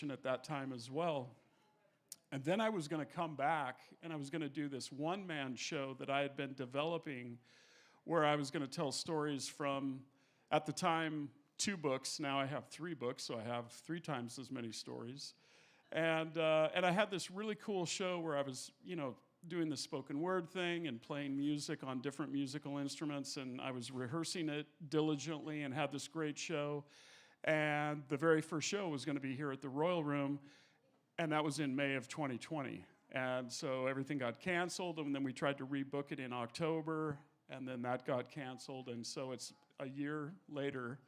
musician at that time as well. And then I was going to come back, and I was going to do this one-man show that I had been developing, where I was going to tell stories from, at the time, 2 books. Now I have 3 books, so I have 3 times as many stories. And I had this really cool show where I was, doing the spoken word thing and playing music on different musical instruments, and I was rehearsing it diligently and had this great show. And the very first show was going to be here at the Royal Room, and that was in May of 2020. And so everything got canceled, and then we tried to rebook it in October, and then that got canceled, and so it's a year later,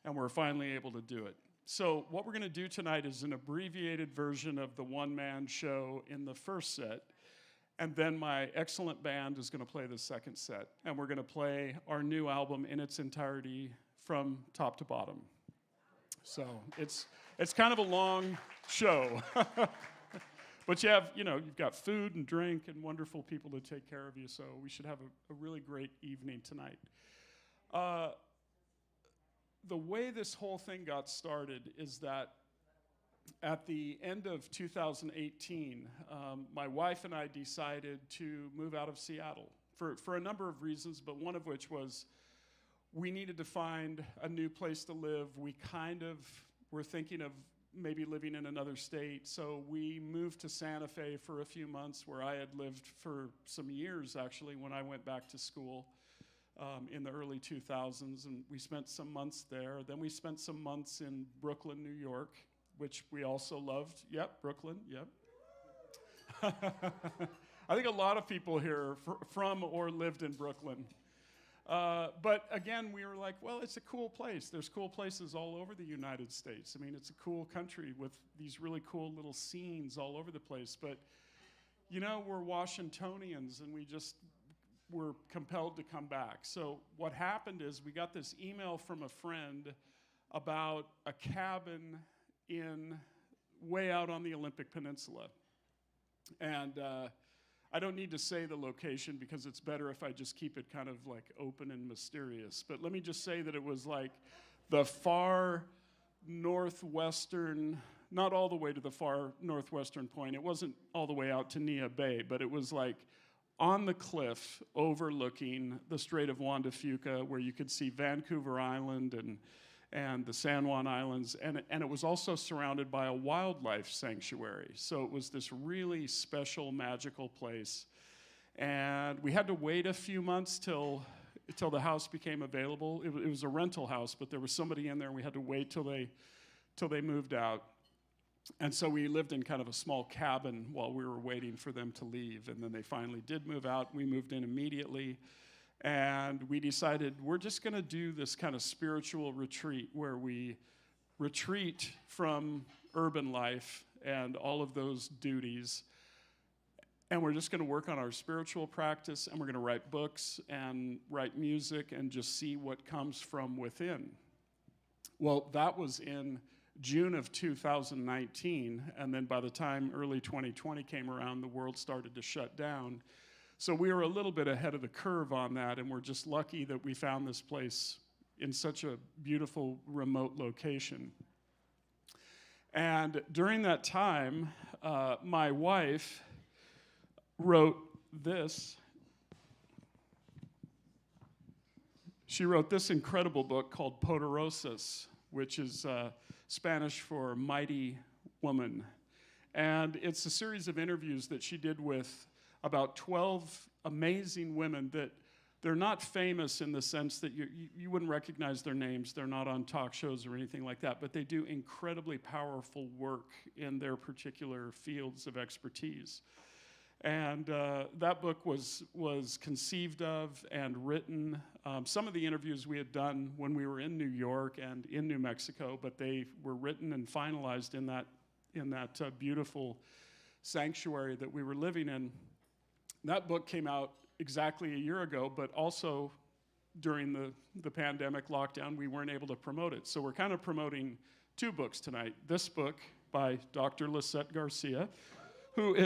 and we're finally able to do it. So what we're going to do tonight is an abbreviated version of the one-man show in the first set, and then my excellent band is going to play the second set, and we're going to play our new album in its entirety from top to bottom. So it's kind of a long show, but you've got food and drink and wonderful people to take care of you, so we should have a really great evening tonight. The way this whole thing got started is that at the end of 2018, my wife and I decided to move out of Seattle for a number of reasons, but one of which was we needed to find a new place to live. We kind of were thinking of maybe living in another state, so we moved to Santa Fe for a few months, where I had lived for some years, actually, when I went back to school in the early 2000s, and we spent some months there. Then we spent some months in Brooklyn, New York, which we also loved. Yep, Brooklyn, yep. I think a lot of people here from or lived in Brooklyn. But again, we were like, well, it's a cool place. There's cool places all over the United States. I mean, it's a cool country with these really cool little scenes all over the place. But, we're Washingtonians, and we just were compelled to come back. So what happened is we got this email from a friend about a cabin way out on the Olympic Peninsula. And I don't need to say the location because it's better if I just keep it kind of like open and mysterious. But let me just say that it was like the far northwestern, not all the way to the far northwestern point. It wasn't all the way out to Nia Bay, but it was like on the cliff overlooking the Strait of Juan to Fuca, where you could see Vancouver Island and the San Juan Islands, and it was also surrounded by a wildlife sanctuary. So it was this really special, magical place. And we had to wait a few months till the house became available. It was a rental house, but there was somebody in there, and we had to wait till they moved out. And so we lived in kind of a small cabin while we were waiting for them to leave. And then they finally did move out. We moved in immediately. And we decided we're just going to do this kind of spiritual retreat where we retreat from urban life and all of those duties. And we're just going to work on our spiritual practice, and we're going to write books and write music and just see what comes from within. Well, that was in June of 2019, and then by the time early 2020 came around, the world started to shut down. So we were a little bit ahead of the curve on that, and we're just lucky that we found this place in such a beautiful remote location. And during that time, my wife wrote this. She wrote this incredible book called Poderosos, which is Spanish for mighty woman. And it's a series of interviews that she did with about 12 amazing women that they're not famous in the sense that you wouldn't recognize their names. They're not on talk shows or anything like that, but they do incredibly powerful work in their particular fields of expertise. And that book was conceived of and written. Some of the interviews we had done when we were in New York and in New Mexico, but they were written and finalized in that beautiful sanctuary that we were living in. That book came out exactly a year ago, but also during the pandemic lockdown, we weren't able to promote it. So we're kind of promoting 2 books tonight. This book by Dr. Lisette Garcia, who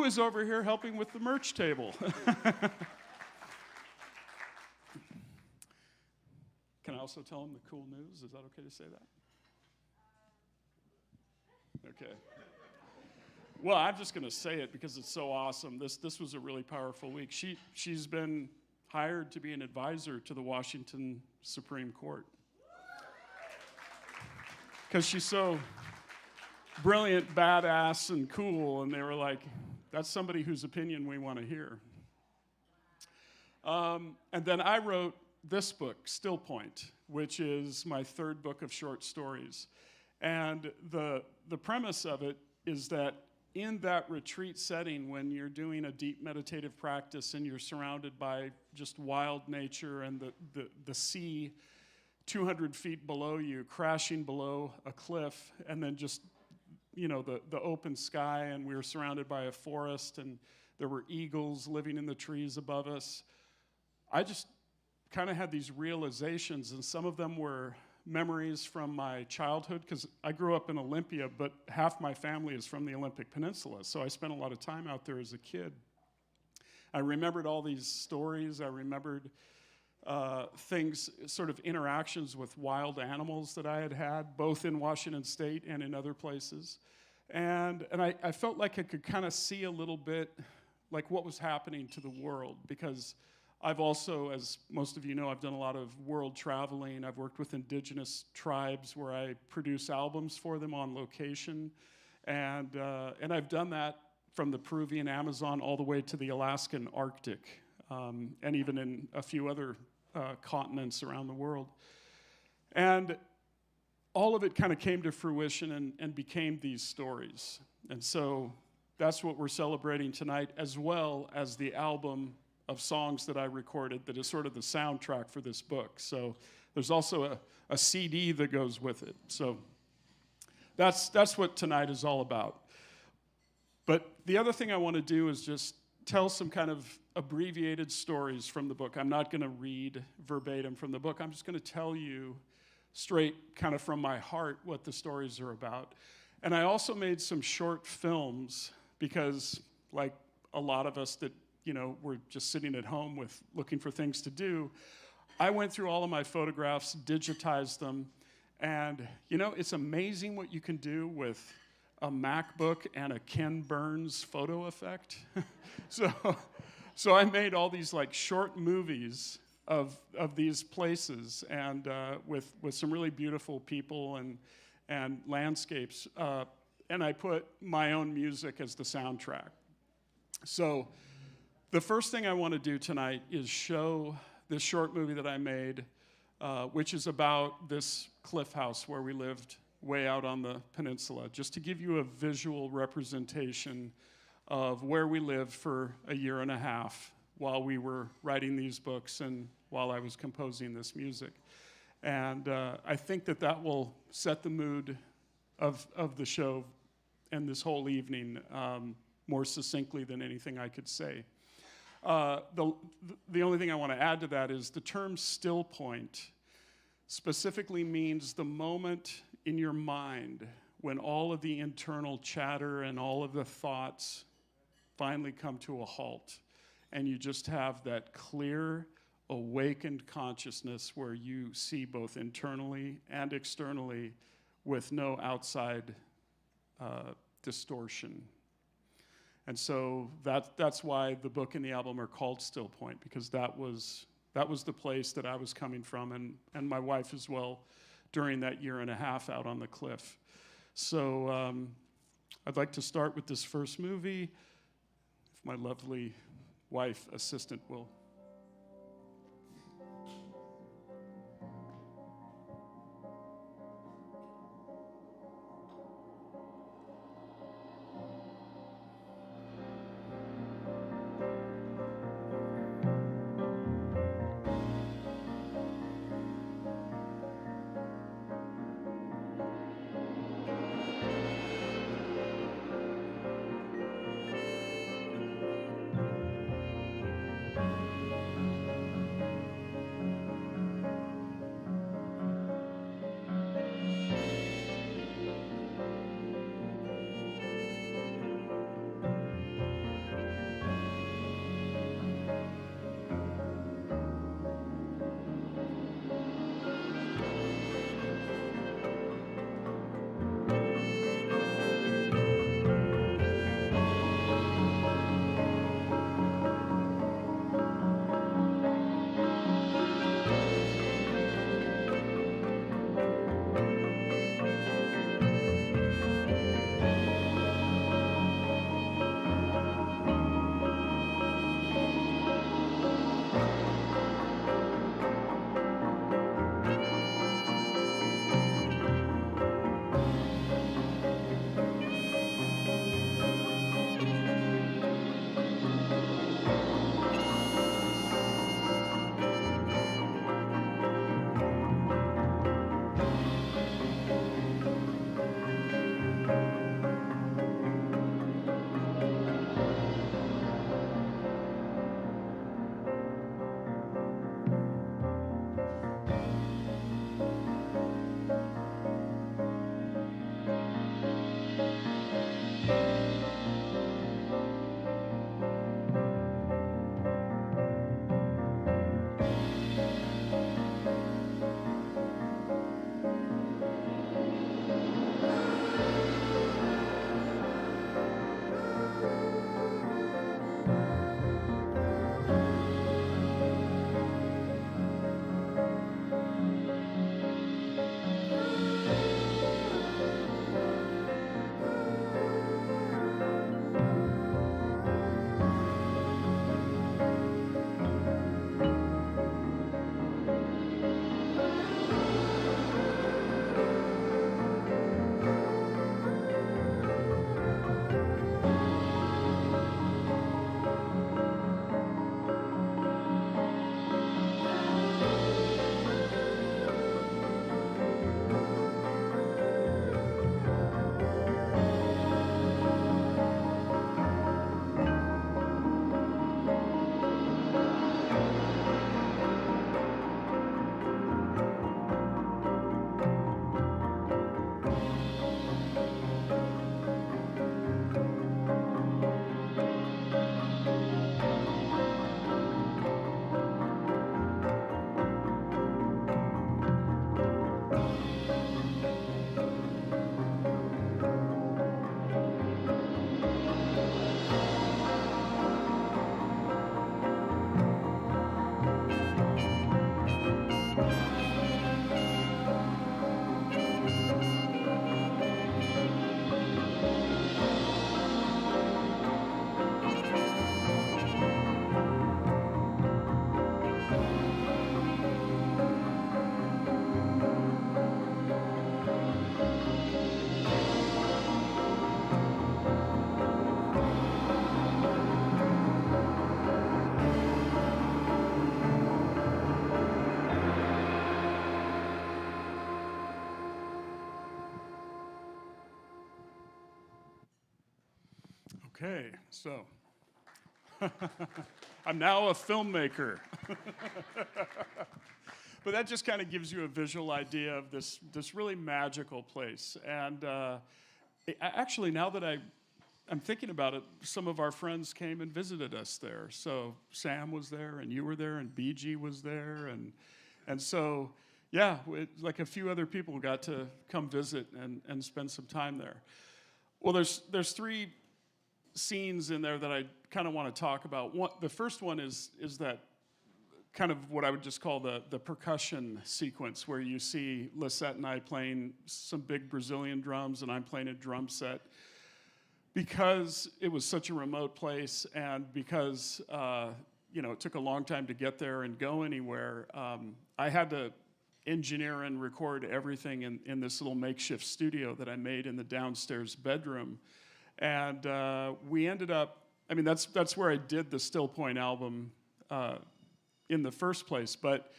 is over here helping with the merch table. Can I also tell him the cool news? Is that okay to say that? Okay. Well, I'm just going to say it because it's so awesome. This was a really powerful week. She's been hired to be an advisor to the Washington Supreme Court because she's so brilliant, badass, and cool. And they were like, that's somebody whose opinion we want to hear. And then I wrote this book, Stillpoint, which is my third book of short stories. And the premise of it is that in that retreat setting, when you're doing a deep meditative practice and you're surrounded by just wild nature and the sea 200 feet below you, crashing below a cliff, and then just, the open sky, and we were surrounded by a forest, and there were eagles living in the trees above us. I just kind of had these realizations, and some of them were memories from my childhood, because I grew up in Olympia, but half my family is from the Olympic Peninsula, so I spent a lot of time out there as a kid. I remembered all these stories. I remembered things, sort of interactions with wild animals that I had, both in Washington State and in other places. And I felt like I could kind of see a little bit like what was happening to the world, because I've also, as most of you know, I've done a lot of world traveling. I've worked with indigenous tribes where I produce albums for them on location. And I've done that from the Peruvian Amazon all the way to the Alaskan Arctic, and even in a few other continents around the world. And all of it kind of came to fruition and became these stories. And so that's what we're celebrating tonight, as well as the album of songs that I recorded that is sort of the soundtrack for this book. So there's also a CD that goes with it. So that's what tonight is all about. But the other thing I want to do is just tell some kind of abbreviated stories from the book. I'm not going to read verbatim from the book. I'm just going to tell you straight kind of from my heart what the stories are about. And I also made some short films because, like a lot of us that we're just sitting at home looking for things to do, I went through all of my photographs, digitized them, and it's amazing what you can do with a MacBook and a Ken Burns photo effect. So I made all these like short movies of these places, and with some really beautiful people and landscapes, and I put my own music as the soundtrack. So the first thing I want to do tonight is show this short movie that I made, which is about this cliff house where we lived way out on the peninsula, just to give you a visual representation of where we lived for a year and a half while we were writing these books and while I was composing this music. And I think that will set the mood of the show and this whole evening more succinctly than anything I could say. The only thing I want to add to that is the term stillpoint specifically means the moment in your mind when all of the internal chatter and all of the thoughts finally come to a halt, and you just have that clear, awakened consciousness where you see both internally and externally with no outside distortion. And so that's why the book and the album are called Stillpoint, because that was the place that I was coming from, and my wife as well, during that year and a half out on the cliff. So I'd like to start with this first movie, if my lovely wife assistant will. Okay, so I'm now a filmmaker. But that just kind of gives you a visual idea of this really magical place. And actually, now that I'm thinking about it, some of our friends came and visited us there. So Sam was there, and you were there, and BG was there, and so yeah, like a few other people got to come visit and spend some time there. Well, there's three scenes in there that I kind of want to talk about. The first one is that kind of what I would just call the percussion sequence, where you see Lisette and I playing some big Brazilian drums, and I'm playing a drum set. Because it was such a remote place, and because it took a long time to get there and go anywhere, I had to engineer and record everything in this little makeshift studio that I made in the downstairs bedroom. And we ended up, I mean, that's where I did the Stillpoint album in the first place. But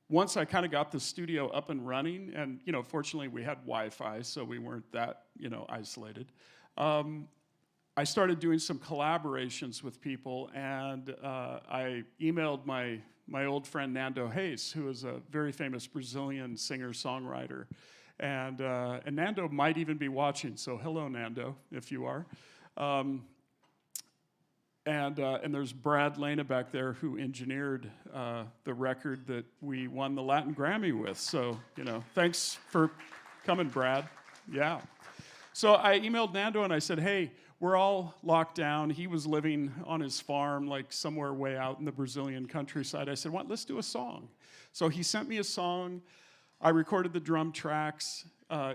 once I kind of got the studio up and running, and fortunately we had Wi-Fi, so we weren't that isolated. I started doing some collaborations with people, and I emailed my old friend Nando Reis, who is a very famous Brazilian singer-songwriter. And Nando might even be watching, so hello, Nando, if you are. And there's Brad Lena back there, who engineered the record that we won the Latin Grammy with. So, thanks for coming, Brad. Yeah. So I emailed Nando and I said, hey, we're all locked down. He was living on his farm, like somewhere way out in the Brazilian countryside. I said, let's do a song. So he sent me a song. I recorded the drum tracks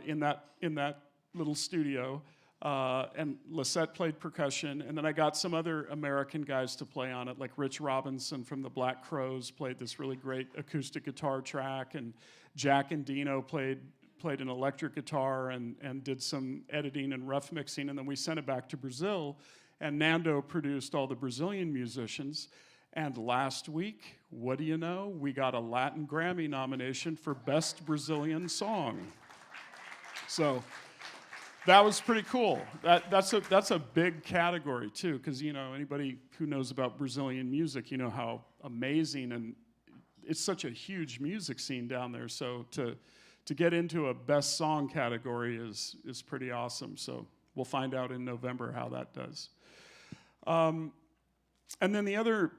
in that little studio. And Lisette played percussion, and then I got some other American guys to play on it, like Rich Robinson from the Black Crowes played this really great acoustic guitar track, and Jack and Dino played an electric guitar and did some editing and rough mixing, and then we sent it back to Brazil, and Nando produced all the Brazilian musicians. And last week, what do you know? We got a Latin Grammy nomination for Best Brazilian Song. So that was pretty cool. That's a big category too, because anybody who knows about Brazilian music, how amazing, and it's such a huge music scene down there. So to get into a best song category is pretty awesome. So we'll find out in November how that does. And then the other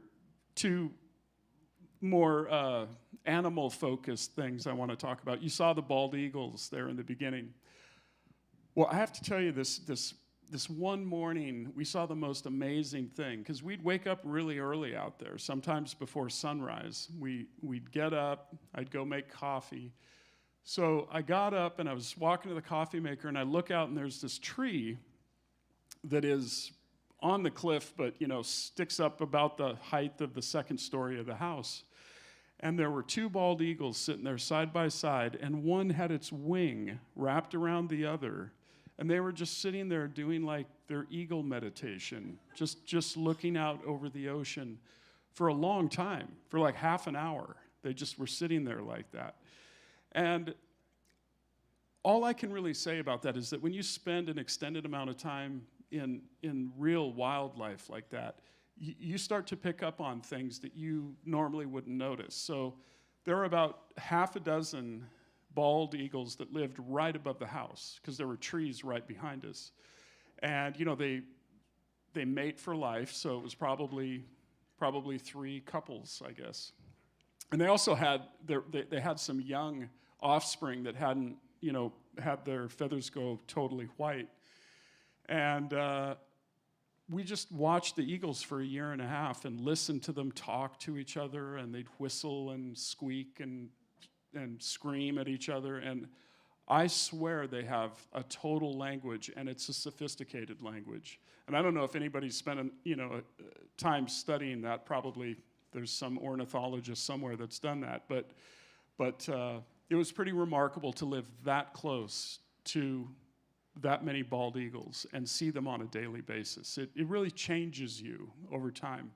two more animal-focused things I want to talk about. You saw the bald eagles there in the beginning. Well, I have to tell you, this one morning, we saw the most amazing thing, because we'd wake up really early out there, sometimes before sunrise. We'd get up, I'd go make coffee. So I got up, and I was walking to the coffee maker, and I look out, and there's this tree that is on the cliff, but, sticks up about the height of the second story of the house. And there were two bald eagles sitting there side by side, and one had its wing wrapped around the other. And they were just sitting there doing like their eagle meditation, just looking out over the ocean for a long time, for like half an hour. They just were sitting there like that. And all I can really say about that is that when you spend an extended amount of time in real wildlife like that, you start to pick up on things that you normally wouldn't notice. So there are about half a dozen bald eagles that lived right above the house, because there were trees right behind us. And they mate for life, so it was probably three couples, I guess. And they also had they had some young offspring that hadn't had their feathers go totally white. And we just watched the eagles for a year and a half and listened to them talk to each other, and they'd whistle and squeak and scream at each other. And I swear they have a total language, and it's a sophisticated language. And I don't know if anybody's spent time studying that. Probably there's some ornithologist somewhere that's done that. But it was pretty remarkable to live that close to that many bald eagles and see them on a daily basis. It really changes you over time.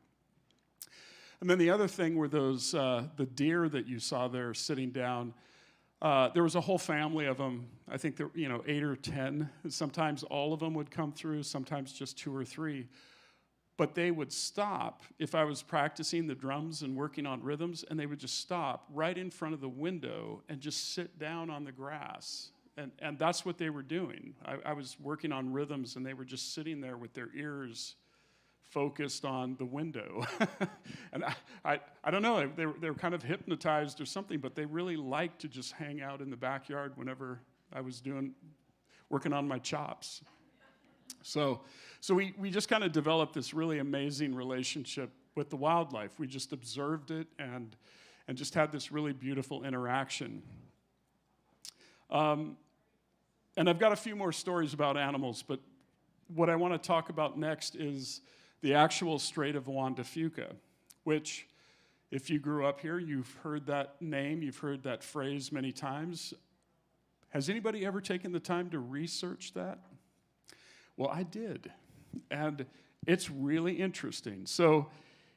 And then the other thing were those the deer that you saw there sitting down. There was a whole family of them. I think there, 8 or 10. Sometimes all of them would come through, sometimes just 2 or 3. But they would stop if I was practicing the drums and working on rhythms, and they would just stop right in front of the window and just sit down on the grass. And that's what they were doing. I was working on rhythms, and they were just sitting there with their ears focused on the window. And I don't know, they were kind of hypnotized or something, but they really liked to just hang out in the backyard whenever I was working on my chops. So we just kind of developed this really amazing relationship with the wildlife. We just observed it and just had this really beautiful interaction. And I've got a few more stories about animals, but what I want to talk about next is the actual Strait of Juan de Fuca, which, if you grew up here, you've heard that name, you've heard that phrase many times. Has anybody ever taken the time to research that? Well, I did, and it's really interesting. So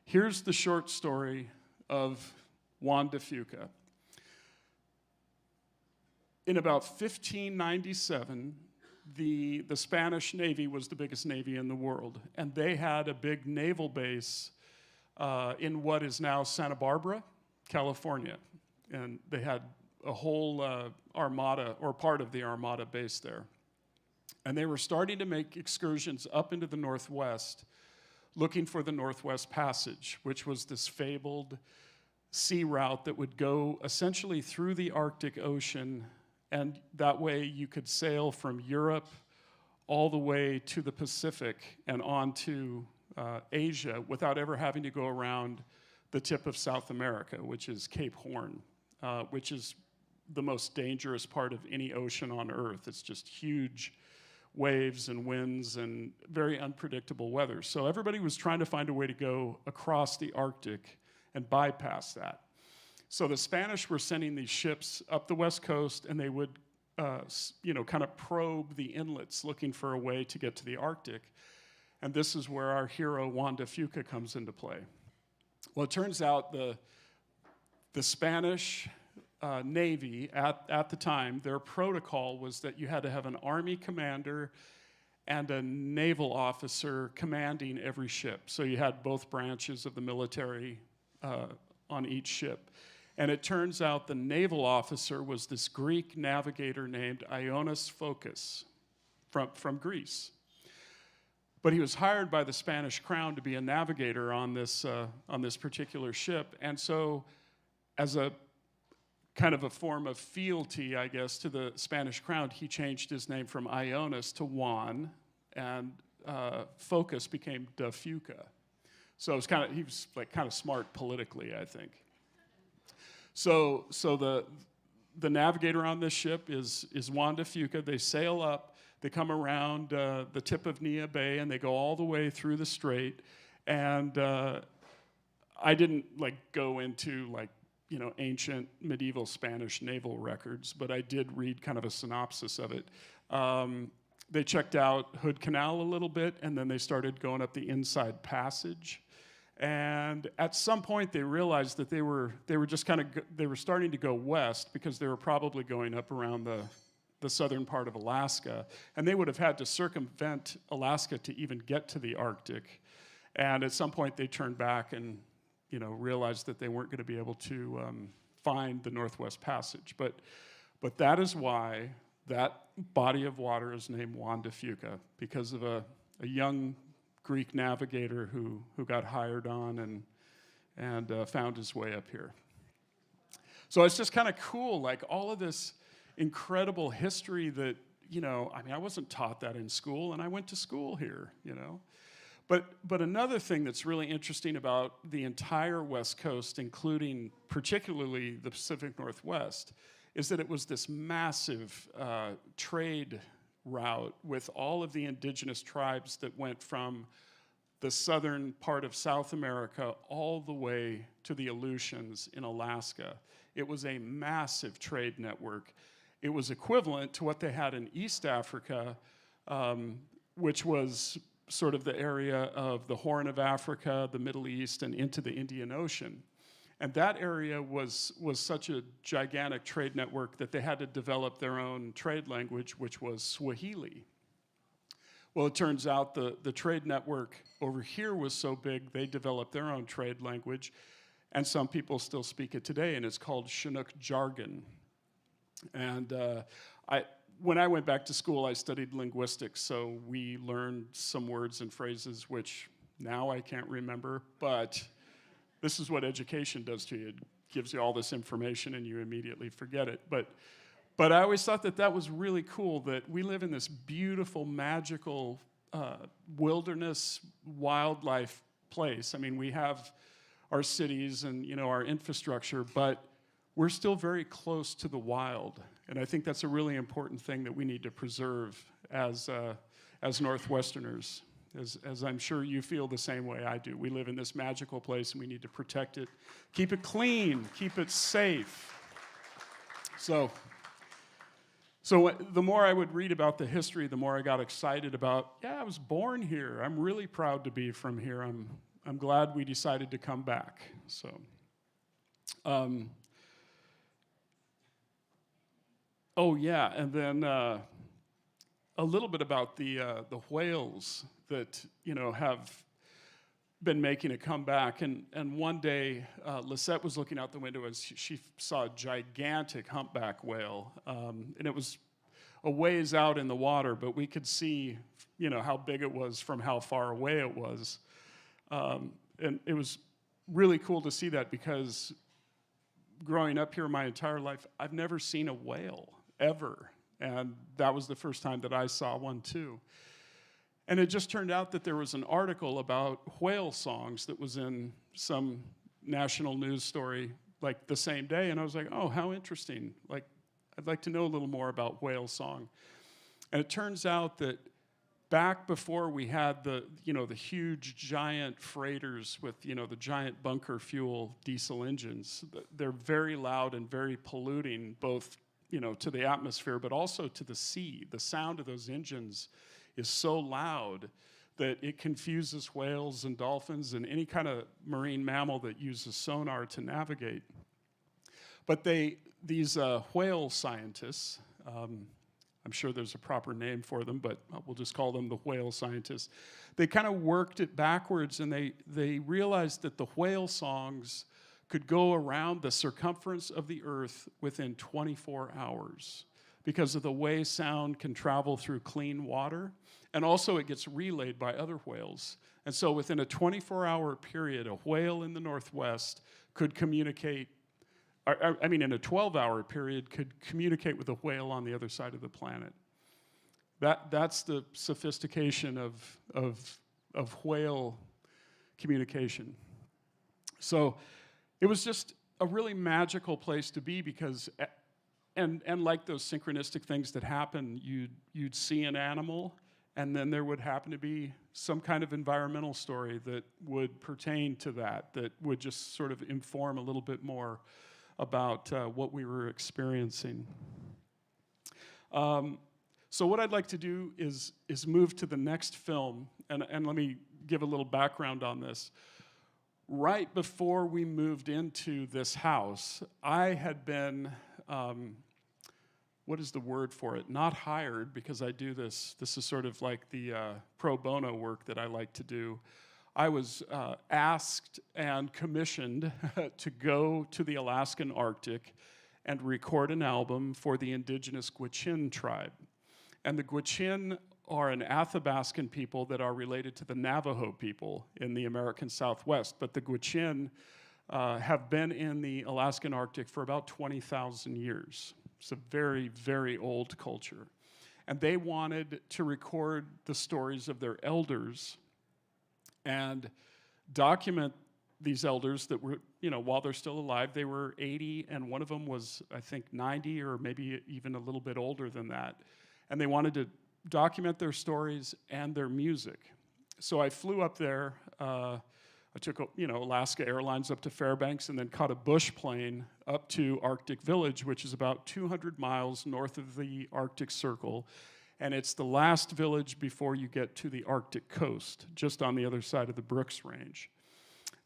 here's the short story of Juan de Fuca. In about 1597, the Spanish Navy was the biggest navy in the world, and they had a big naval base in what is now Santa Barbara, California. And they had a whole armada, or part of the armada, based there. And they were starting to make excursions up into the Northwest, looking for the Northwest Passage, which was this fabled sea route that would go essentially through the Arctic Ocean, and that way you could sail from Europe all the way to the Pacific and on to Asia without ever having to go around the tip of South America, which is Cape Horn, which is the most dangerous part of any ocean on Earth. It's just huge waves and winds and very unpredictable weather. So everybody was trying to find a way to go across the Arctic and bypass that. So the Spanish were sending these ships up the west coast, and they would, kind of probe the inlets looking for a way to get to the Arctic. And this is where our hero Juan de Fuca comes into play. Well, it turns out the Spanish Navy at the time, their protocol was that you had to have an army commander and a naval officer commanding every ship. So you had both branches of the military on each ship. And it turns out the naval officer was this Greek navigator named Ioannis Phocas from Greece. But he was hired by the Spanish crown to be a navigator on this particular ship. And so as a kind of a form of fealty, I guess, to the Spanish crown, he changed his name from Ioannis to Juan, and Phocas became de Fuca. So it was he was like kind of smart politically, I think. So the navigator on this ship is Juan de Fuca. They sail up, they come around the tip of Nia Bay, and they go all the way through the strait. And I didn't go into ancient medieval Spanish naval records, but I did read kind of a synopsis of it. They checked out Hood Canal a little bit, and then they started going up the Inside Passage. And at some point, they realized that they were starting to go west, because they were probably going up around the southern part of Alaska, and they would have had to circumvent Alaska to even get to the Arctic. And at some point, they turned back and realized that they weren't going to be able to find the Northwest Passage. But that is why that body of water is named Juan de Fuca, because of a young Greek navigator who got hired on and found his way up here. So it's just kind of cool, all of this incredible history that, I wasn't taught that in school, and I went to school here, But another thing that's really interesting about the entire West Coast, including particularly the Pacific Northwest, is that it was this massive trade route with all of the indigenous tribes that went from the southern part of South America all the way to the Aleutians in Alaska. It was a massive trade network. It was equivalent to what they had in East Africa, which was sort of the area of the Horn of Africa, the Middle East, and into the Indian Ocean. And that area was such a gigantic trade network that they had to develop their own trade language, which was Swahili. Well, it turns out the trade network over here was so big, they developed their own trade language, and some people still speak it today, and it's called Chinook jargon. And when I went back to school, I studied linguistics, so we learned some words and phrases which now I can't remember, but this is what education does to you. It gives you all this information and you immediately forget it. But I always thought that was really cool, that we live in this beautiful, magical wilderness, wildlife place. I mean, we have our cities and, you know, our infrastructure, but we're still very close to the wild. And I think that's a really important thing that we need to preserve as Northwesterners. As I'm sure you feel the same way I do. We live in this magical place and we need to protect it, keep it clean, keep it safe. So the more I would read about the history, the more I got excited about, yeah, I was born here. I'm really proud to be from here. I'm glad we decided to come back. So, oh yeah, and then a little bit about the whales that, you know, have been making a comeback. And one day, Lisette was looking out the window and she saw a gigantic humpback whale. And it was a ways out in the water, but we could see, you know, how big it was from how far away it was. And it was really cool to see that, because growing up here my entire life, I've never seen a whale, ever. And that was the first time that I saw one too. And it just turned out that there was an article about whale songs that was in some national news story like the same day, and I was like, oh, how interesting. Like, I'd like to know a little more about whale song. And it turns out that back before we had the huge giant freighters with, you know, the giant bunker fuel diesel engines, they're very loud and very polluting, both, you know, to the atmosphere, but also to the sea. The sound of those engines is so loud that it confuses whales and dolphins and any kind of marine mammal that uses sonar to navigate. But these whale scientists, I'm sure there's a proper name for them, but we'll just call them the whale scientists. They kind of worked it backwards, and they realized that the whale songs could go around the circumference of the Earth within 24 hours because of the way sound can travel through clean water, and also it gets relayed by other whales. And so within a 24-hour period, a whale in the Northwest could communicate, in a 12-hour period, could communicate with a whale on the other side of the planet. That's the sophistication of whale communication. So it was just a really magical place to be, because, and like those synchronistic things that happen, you'd see an animal, and then there would happen to be some kind of environmental story that would pertain to that would just sort of inform a little bit more about what we were experiencing. So what I'd like to do is move to the next film, and let me give a little background on this. Right before we moved into this house, I had been, what is the word for it? Not hired, because I do this. This is sort of like the pro bono work that I like to do. I was asked and commissioned to go to the Alaskan Arctic and record an album for the indigenous Gwich'in tribe. And the Gwich'in are an Athabascan people that are related to the Navajo people in the American Southwest. But the Gwich'in have been in the Alaskan Arctic for about 20,000 years. It's a very, very old culture. And they wanted to record the stories of their elders and document these elders that were, you know, while they're still alive. They were 80, and one of them was, I think, 90 or maybe even a little bit older than that. And they wanted to document their stories and their music. So I flew up there. I took, Alaska Airlines up to Fairbanks, and then caught a bush plane up to Arctic Village, which is about 200 miles north of the Arctic Circle. And it's the last village before you get to the Arctic coast, just on the other side of the Brooks Range.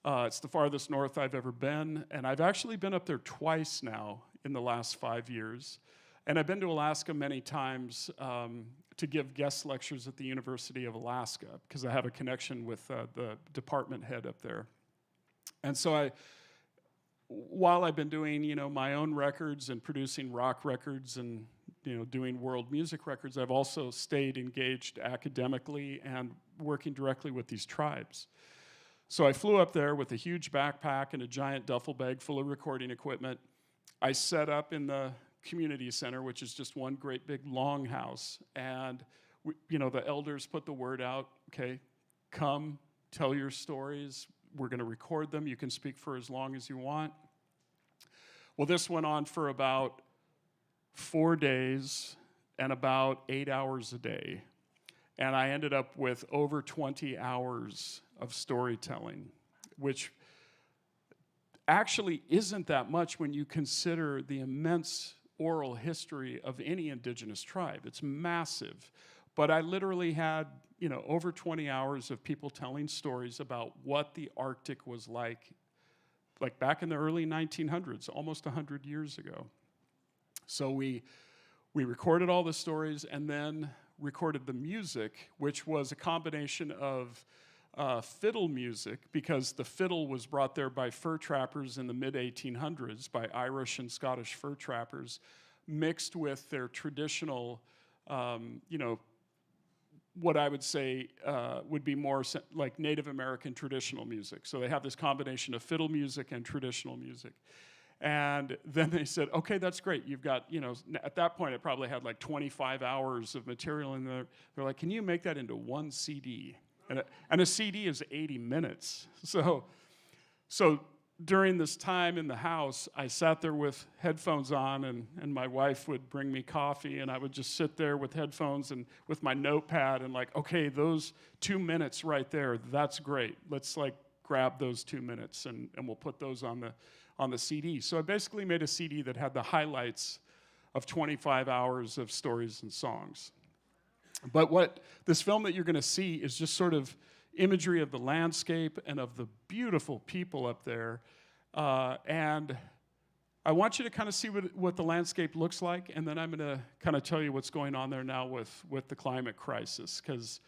It's the farthest north I've ever been, and I've actually been up there twice now in the last 5 years. And I've been to Alaska many times to give guest lectures at the University of Alaska, because I have a connection with the department head up there. And so while I've been doing, my own records and producing rock records and, doing world music records, I've also stayed engaged academically and working directly with these tribes. So I flew up there with a huge backpack and a giant duffel bag full of recording equipment. I set up in the community center, which is just one great big long house, and the elders put the word out, okay, come, tell your stories, we're going to record them, you can speak for as long as you want. Well, this went on for about 4 days and about 8 hours a day, and I ended up with over 20 hours of storytelling, which actually isn't that much when you consider the immense oral history of any indigenous tribe. It's massive. But I literally had, over 20 hours of people telling stories about what the Arctic was like back in the early 1900s, almost 100 years ago. So we recorded all the stories and then recorded the music, which was a combination of fiddle music, because the fiddle was brought there by fur trappers in the mid-1800s, by Irish and Scottish fur trappers, mixed with their traditional, what I would say would be more like Native American traditional music. So they have this combination of fiddle music and traditional music. And then they said, okay, that's great. You've got, at that point, it probably had like 25 hours of material in there. They're like, can you make that into one CD? And a CD is 80 minutes. So during this time in the house, I sat there with headphones on, and my wife would bring me coffee, and I would just sit there with headphones and with my notepad and okay, those 2 minutes right there, that's great. Let's grab those 2 minutes and we'll put those on the CD. So I basically made a CD that had the highlights of 25 hours of stories and songs. But what this film that you're going to see is just sort of imagery of the landscape and of the beautiful people up there. And I want you to kind of see what the landscape looks like, and then I'm going to kind of tell you what's going on there now with the climate crisis, because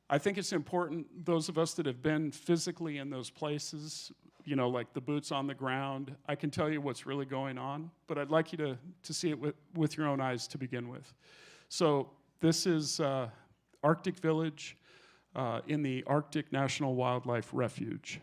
I think it's important, those of us that have been physically in those places, like the boots on the ground, I can tell you what's really going on, but I'd like you to see it with your own eyes to begin with. So this is Arctic Village in the Arctic National Wildlife Refuge.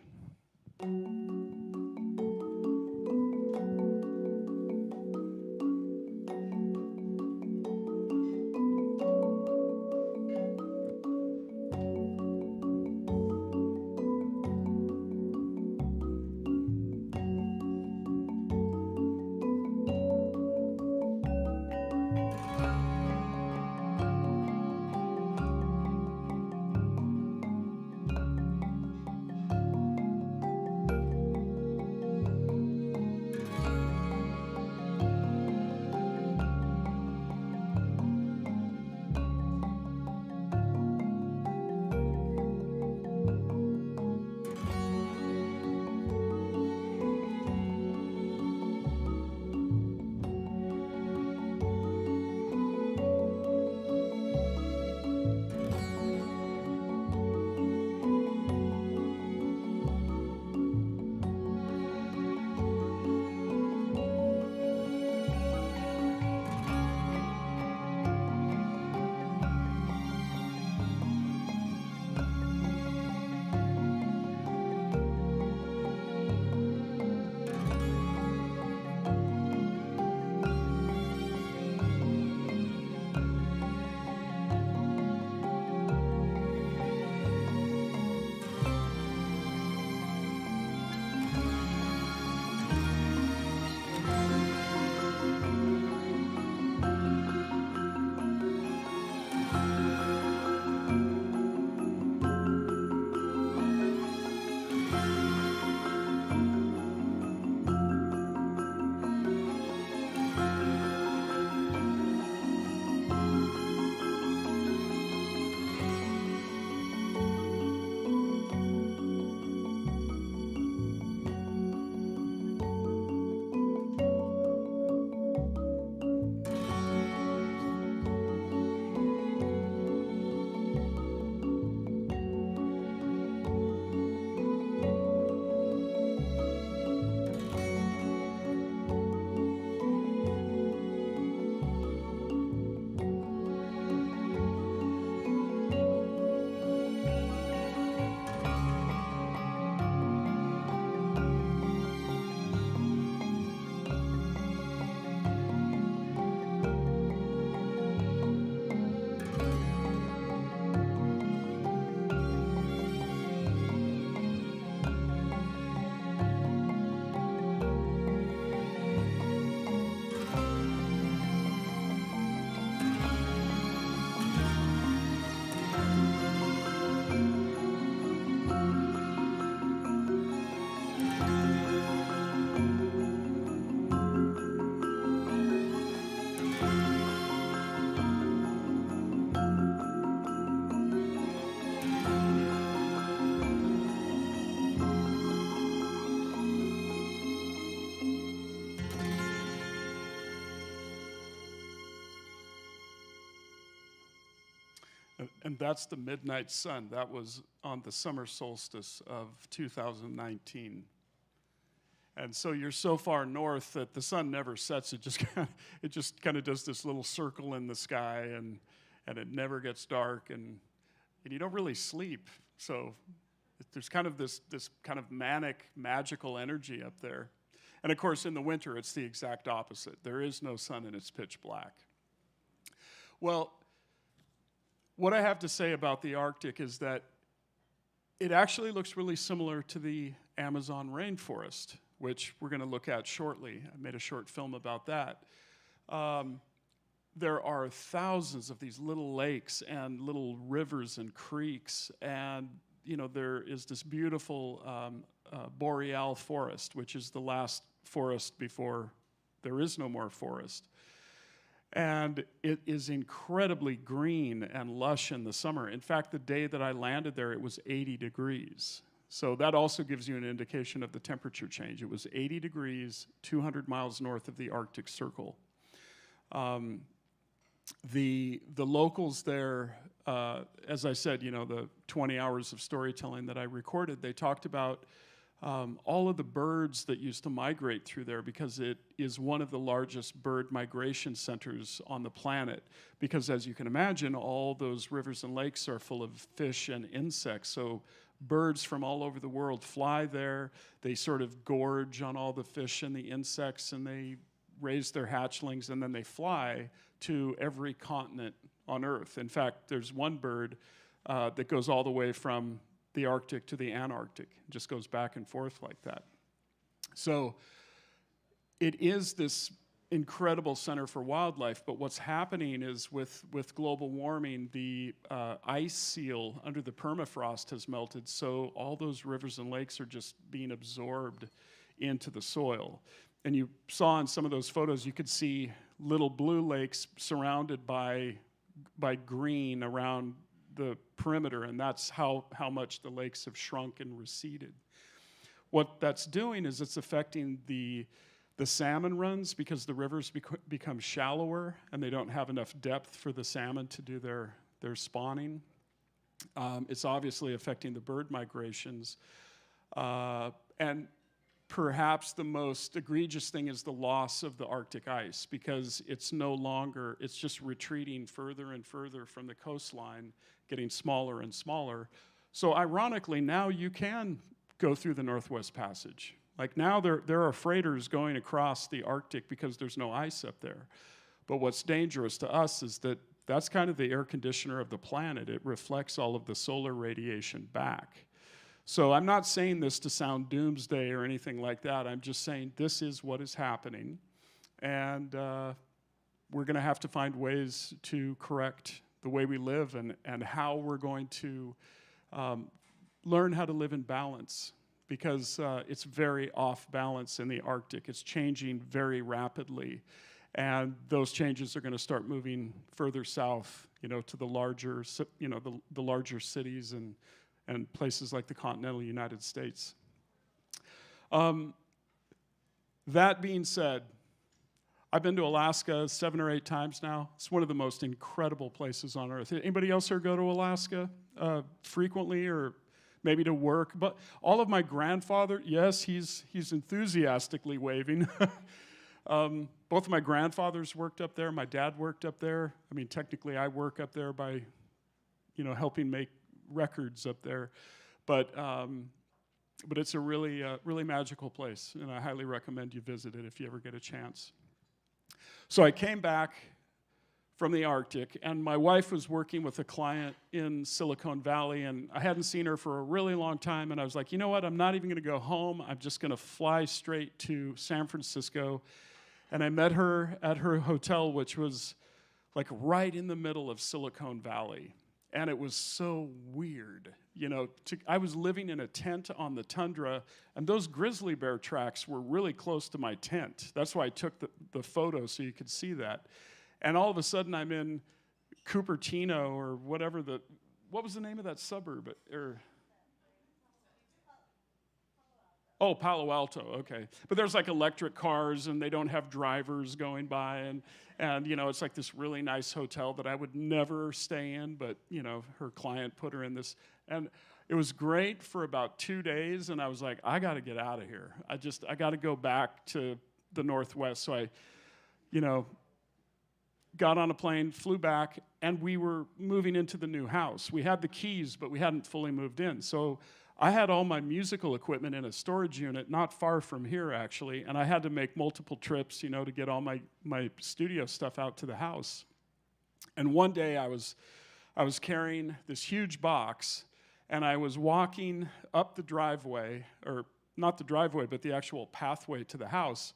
And that's the midnight sun. That was on the summer solstice of 2019. And so you're so far north that the sun never sets. It just kind of does this little circle in the sky, and it never gets dark, and you don't really sleep. So there's kind of this kind of manic, magical energy up there. And of course, in the winter, it's the exact opposite. There is no sun and it's pitch black. Well, what I have to say about the Arctic is that it actually looks really similar to the Amazon rainforest, which we're going to look at shortly. I made a short film about that. There are thousands of these little lakes and little rivers and creeks, and there is this beautiful boreal forest, which is the last forest before there is no more forest. And it is incredibly green and lush in the summer. In fact, the day that I landed there, it was 80 degrees. So that also gives you an indication of the temperature change. It was 80 degrees, 200 miles north of the Arctic Circle. The locals there, as I said, the 20 hours of storytelling that I recorded, they talked about all of the birds that used to migrate through there, because it is one of the largest bird migration centers on the planet. Because as you can imagine, all those rivers and lakes are full of fish and insects. So birds from all over the world fly there. They sort of gorge on all the fish and the insects, and they raise their hatchlings, and then they fly to every continent on Earth. In fact, there's one bird that goes all the way from the Arctic to the Antarctic. It just goes back and forth like that. So it is this incredible center for wildlife, but what's happening is with global warming, the ice seal under the permafrost has melted, so all those rivers and lakes are just being absorbed into the soil. And you saw in some of those photos, you could see little blue lakes surrounded by green around the perimeter, and that's how much the lakes have shrunk and receded. What that's doing is it's affecting the salmon runs, because the rivers become shallower and they don't have enough depth for the salmon to do their spawning. It's obviously affecting the bird migrations. And perhaps the most egregious thing is the loss of the Arctic ice, because it's just retreating further and further from the coastline, getting smaller and smaller. So ironically, now you can go through the Northwest Passage. Like now there are freighters going across the Arctic because there's no ice up there. But what's dangerous to us is that that's kind of the air conditioner of the planet. It reflects all of the solar radiation back. So I'm not saying this to sound doomsday or anything like that. I'm just saying this is what is happening. And we're going to have to find ways to correct the way we live and how we're going to learn how to live in balance, because it's very off balance in the Arctic. It's changing very rapidly. And those changes are going to start moving further south, to the larger, the larger cities and places like the continental United States. That being said, I've been to Alaska 7 or 8 times now. It's one of the most incredible places on Earth. Anybody else here go to Alaska frequently, or maybe to work? But all of my grandfather, yes, he's enthusiastically waving. Both of my grandfathers worked up there. My dad worked up there. I mean, technically, I work up there by, helping make records up there. But it's a really magical place, and I highly recommend you visit it if you ever get a chance. So I came back from the Arctic, and my wife was working with a client in Silicon Valley, and I hadn't seen her for a really long time, and I was like, you know what, I'm not even going to go home. I'm just going to fly straight to San Francisco. And I met her at her hotel, which was like right in the middle of Silicon Valley. And it was so weird. I was living in a tent on the tundra, and those grizzly bear tracks were really close to my tent. That's why I took the photo, so you could see that. And all of a sudden, I'm in Cupertino, or whatever what was the name of that suburb? Oh, Palo Alto, okay. But there's like electric cars, and they don't have drivers going by, and you know, it's like this really nice hotel that I would never stay in, but you know, her client put her in this, and it was great for about 2 days, and I was like, I got to get out of here. I got to go back to the Northwest. So I, you know, got on a plane, flew back, and we were moving into the new house. We had the keys, but we hadn't fully moved in. So I had all my musical equipment in a storage unit not far from here, actually, and I had to make multiple trips, you know, to get all my studio stuff out to the house. And one day I was carrying this huge box, and I was walking up the driveway, or not the driveway, but the actual pathway to the house,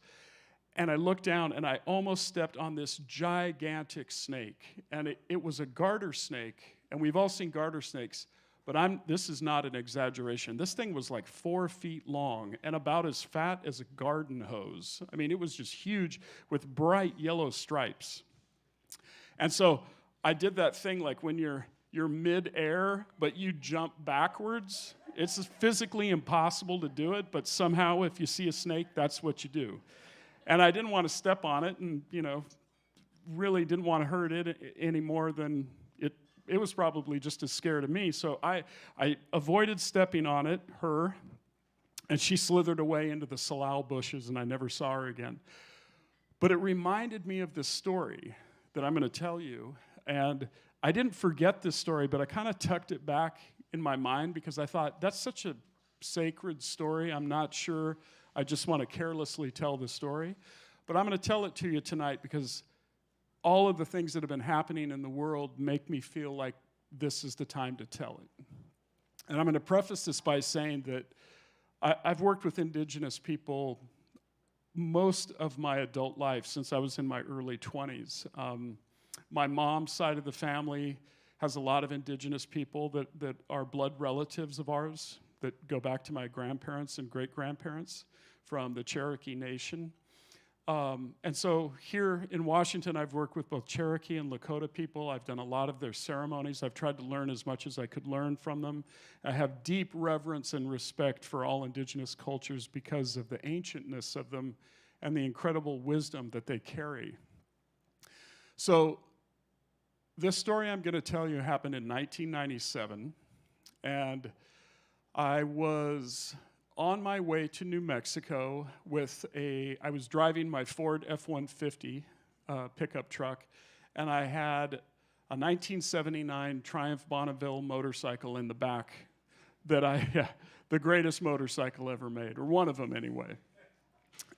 and I looked down, and I almost stepped on this gigantic snake, and it was a garter snake, and we've all seen garter snakes, but this is not an exaggeration. This thing was like 4 feet long and about as fat as a garden hose. I mean, it was just huge with bright yellow stripes. And so I did that thing like when you're mid-air, but you jump backwards. It's physically impossible to do it, but somehow if you see a snake, that's what you do. And I didn't want to step on it, and you know, really didn't want to hurt it any more than it was probably just as scared of me. So I avoided stepping on it, and she slithered away into the salal bushes, and I never saw her again. But it reminded me of this story that I'm going to tell you, and I didn't forget this story, but I kind of tucked it back in my mind because I thought, that's such a sacred story. I'm not sure I just want to carelessly tell the story. But I'm going to tell it to you tonight because all of the things that have been happening in the world make me feel like this is the time to tell it. And I'm going to preface this by saying that I've worked with indigenous people most of my adult life since I was in my early 20s. My mom's side of the family has a lot of indigenous people that are blood relatives of ours that go back to my grandparents and great-grandparents from the Cherokee Nation. And so here in Washington, I've worked with both Cherokee and Lakota people. I've done a lot of their ceremonies. I've tried to learn as much as I could learn from them. I have deep reverence and respect for all indigenous cultures because of the ancientness of them and the incredible wisdom that they carry. So this story I'm going to tell you happened in 1997, and I was on my way to New Mexico I was driving my Ford F-150 pickup truck, and I had a 1979 Triumph Bonneville motorcycle in the back the greatest motorcycle ever made, or one of them anyway.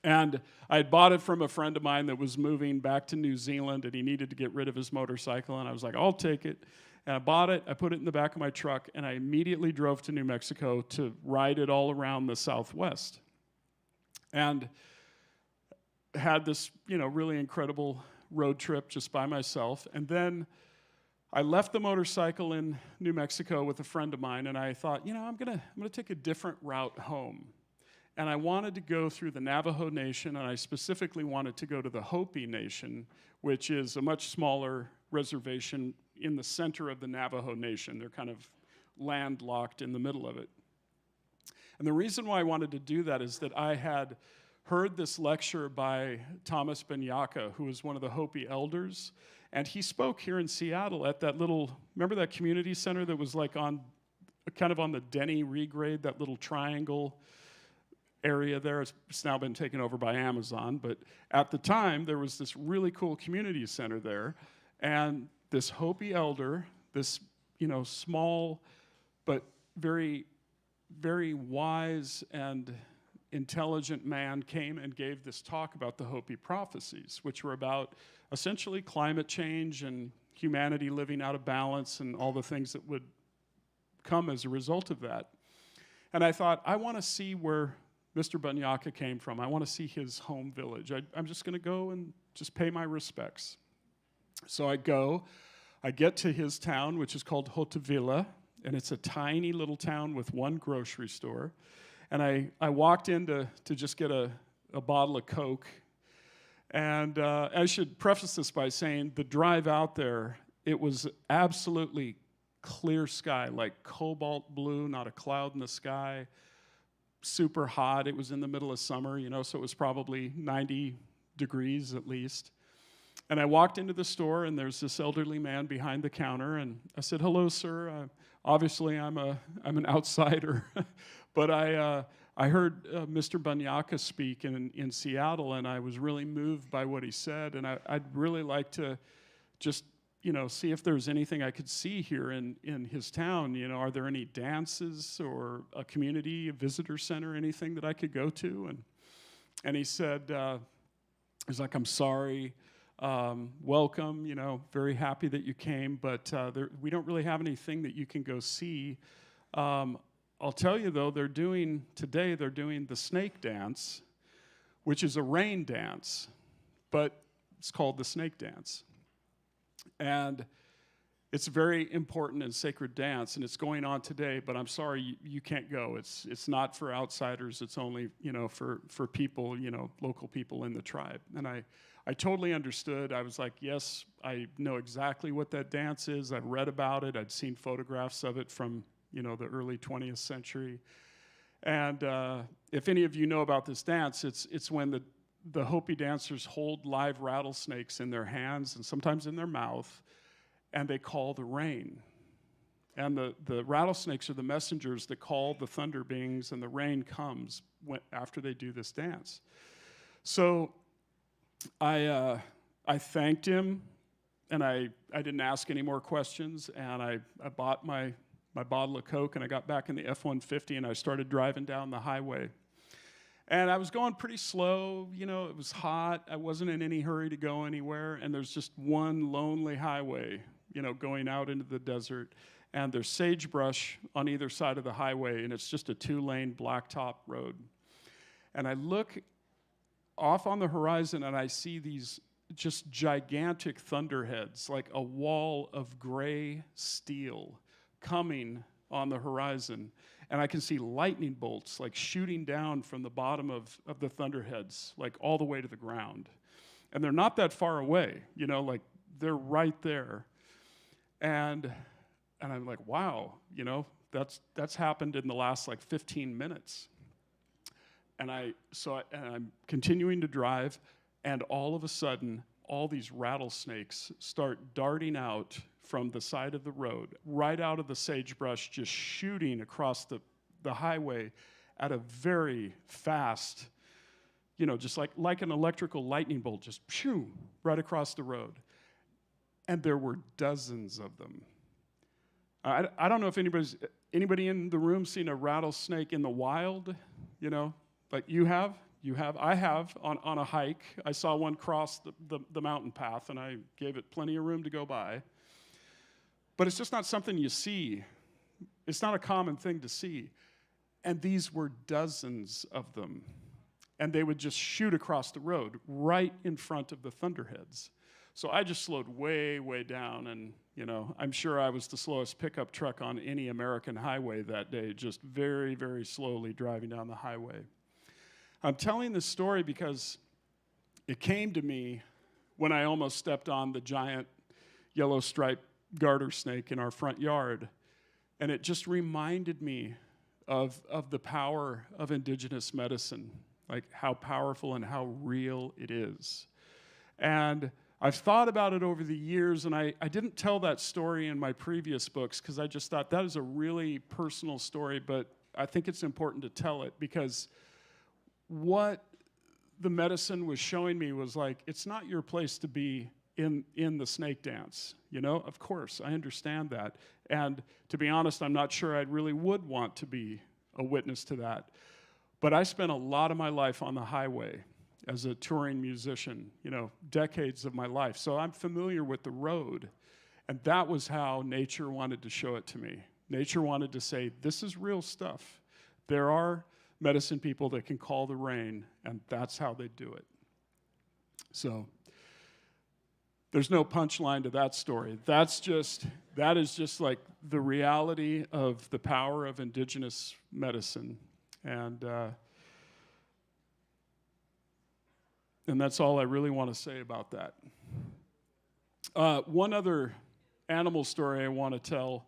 And I had bought it from a friend of mine that was moving back to New Zealand, and he needed to get rid of his motorcycle, and I was like, I'll take it. And I bought it, I put it in the back of my truck, and I immediately drove to New Mexico to ride it all around the Southwest. And had this, you know, really incredible road trip just by myself. And then I left the motorcycle in New Mexico with a friend of mine, and I thought, you know, I'm gonna take a different route home. And I wanted to go through the Navajo Nation, and I specifically wanted to go to the Hopi Nation, which is a much smaller reservation in the center of the Navajo Nation. They're kind of landlocked in the middle of it. And the reason why I wanted to do that is that I had heard this lecture by Thomas Banyaka, who was one of the Hopi elders, and he spoke here in Seattle at that little, remember that community center that was like kind of on the Denny regrade, that little triangle area there. It's now been taken over by Amazon, but at the time there was this really cool community center there, and this Hopi elder, this, you know, small but very, very wise and intelligent man came and gave this talk about the Hopi prophecies, which were about essentially climate change and humanity living out of balance and all the things that would come as a result of that. And I thought, I want to see where Mr. Banyaka came from. I want to see his home village. I'm just going to go and just pay my respects. So I get to his town, which is called Hotevilla, and it's a tiny little town with one grocery store. And I walked in to just get a bottle of Coke. And I should preface this by saying the drive out there, it was absolutely clear sky, like cobalt blue, not a cloud in the sky. super hot. It was in the middle of summer, so it was probably 90 degrees at least. And I walked into the store, and there's this elderly man behind the counter, and I said, "Hello, sir. Obviously, I'm an outsider, but I heard Mr. Banyaka speak in Seattle, and I was really moved by what he said, and I'd really like to just see if there's anything I could see here in his town. Are there any dances or a community, a visitor center, anything that I could go to?" And he said, he's like, "I'm sorry. Welcome, very happy that you came, but we don't really have anything that you can go see. I'll tell you, though, they're doing the snake dance, which is a rain dance, but it's called the snake dance. And it's a very important and sacred dance, and it's going on today, but I'm sorry, you can't go. It's not for outsiders. It's only, for people, local people in the tribe." And I totally understood. I was like, yes, I know exactly what that dance is. I've read about it. I'd seen photographs of it from, the early 20th century. And if any of you know about this dance, it's when the Hopi dancers hold live rattlesnakes in their hands and sometimes in their mouth, and they call the rain. And the rattlesnakes are the messengers that call the thunder beings, and the rain comes after they do this dance. So I thanked him, and I didn't ask any more questions, and I bought my bottle of Coke, and I got back in the F-150, and I started driving down the highway. And I was going pretty slow, it was hot, I wasn't in any hurry to go anywhere, and there's just one lonely highway, going out into the desert, and there's sagebrush on either side of the highway, and it's just a 2-lane blacktop road. And I look off on the horizon, and I see these just gigantic thunderheads, like a wall of gray steel coming on the horizon. And I can see lightning bolts like shooting down from the bottom of the thunderheads, like all the way to the ground. And they're not that far away, like they're right there. And I'm like, wow, that's happened in the last like 15 minutes. And I'm continuing to drive, and all of a sudden, all these rattlesnakes start darting out from the side of the road, right out of the sagebrush, just shooting across the highway at a very fast, just like an electrical lightning bolt, just shoo, right across the road. And there were dozens of them. I don't know if anybody in the room seen a rattlesnake in the wild, Like you have? I have on a hike. I saw one cross the mountain path, and I gave it plenty of room to go by. But it's just not something you see. It's not a common thing to see. And these were dozens of them. And they would just shoot across the road right in front of the thunderheads. So I just slowed way, way down, and I'm sure I was the slowest pickup truck on any American highway that day, just very, very slowly driving down the highway. I'm telling this story because it came to me when I almost stepped on the giant yellow striped garter snake in our front yard. And it just reminded me of the power of indigenous medicine, like how powerful and how real it is. And I've thought about it over the years, and I didn't tell that story in my previous books because I just thought that is a really personal story, but I think it's important to tell it because what the medicine was showing me was like, it's not your place to be in the snake dance, Of course, I understand that. And to be honest, I'm not sure I really would want to be a witness to that. But I spent a lot of my life on the highway as a touring musician, decades of my life. So I'm familiar with the road. And that was how nature wanted to show it to me. Nature wanted to say, this is real stuff. There are medicine people that can call the rain, and that's how they do it. So there's no punchline to that story. That is just like the reality of the power of indigenous medicine. And that's all I really want to say about that. One other animal story I want to tell.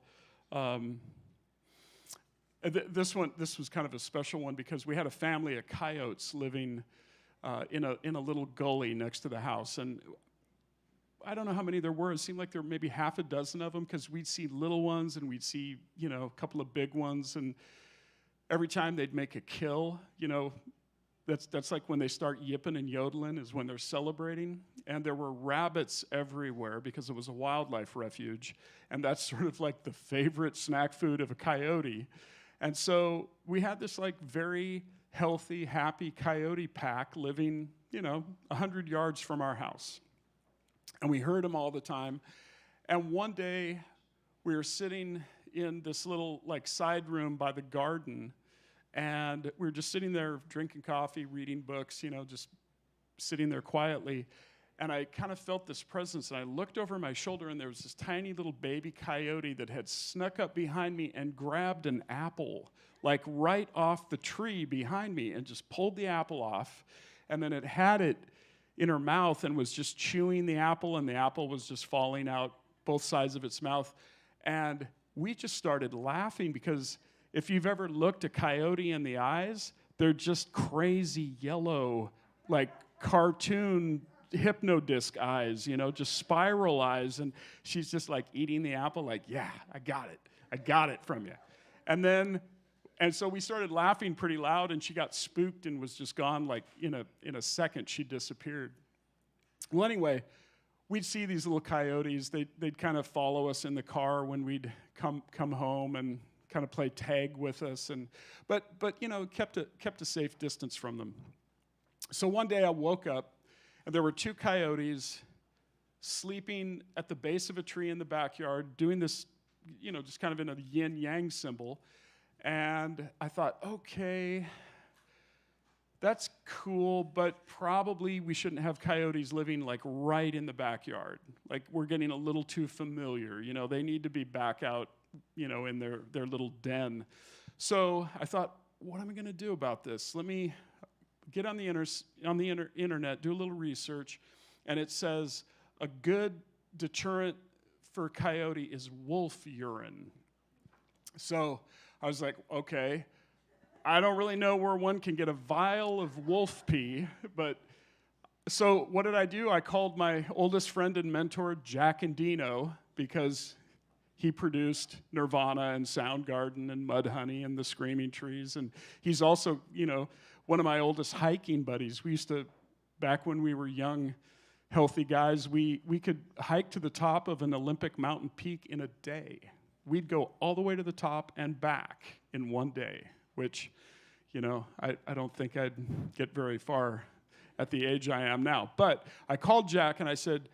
This was kind of a special one because we had a family of coyotes living in a little gully next to the house, and I don't know how many there were. It seemed like there were maybe half a dozen of them because we'd see little ones and we'd see, a couple of big ones. And every time they'd make a kill, that's like when they start yipping and yodeling is when they're celebrating. And there were rabbits everywhere because it was a wildlife refuge. And that's sort of like the favorite snack food of a coyote. And so we had this like very healthy, happy coyote pack living, 100 yards from our house. And we heard them all the time. And one day, we were sitting in this little like side room by the garden, and we were just sitting there drinking coffee, reading books, just sitting there quietly. And I kind of felt this presence, and I looked over my shoulder, and there was this tiny little baby coyote that had snuck up behind me and grabbed an apple, like right off the tree behind me, and just pulled the apple off. And then it had it in her mouth and was just chewing the apple, and the apple was just falling out both sides of its mouth. And we just started laughing because if you've ever looked a coyote in the eyes, they're just crazy yellow, like cartoon hypnodisc eyes, just spiral eyes. And she's just like eating the apple like, yeah, I got it from you. And so we started laughing pretty loud, and she got spooked and was just gone. Like in a second, she disappeared. Well, anyway, we'd see these little coyotes. They'd kind of follow us in the car when we'd come home and kind of play tag with us, but kept a safe distance from them. So one day I woke up, and there were two coyotes sleeping at the base of a tree in the backyard, doing this, just kind of in a yin-yang symbol. And I thought, okay, that's cool, but probably we shouldn't have coyotes living like right in the backyard. Like we're getting a little too familiar. They need to be back out, in their little den. So I thought, what am I going to do about this? Let me get on the internet, do a little research, and it says a good deterrent for coyote is wolf urine. So I was like, okay, I don't really know where one can get a vial of wolf pee, but so what did I do? I called my oldest friend and mentor, Jack Endino, because he produced Nirvana and Soundgarden and Mudhoney and the Screaming Trees, and he's also, one of my oldest hiking buddies. We used to, back when we were young, healthy guys, we could hike to the top of an Olympic mountain peak in a day. We'd go all the way to the top and back in one day, which, I don't think I'd get very far at the age I am now. But I called Jack and I said,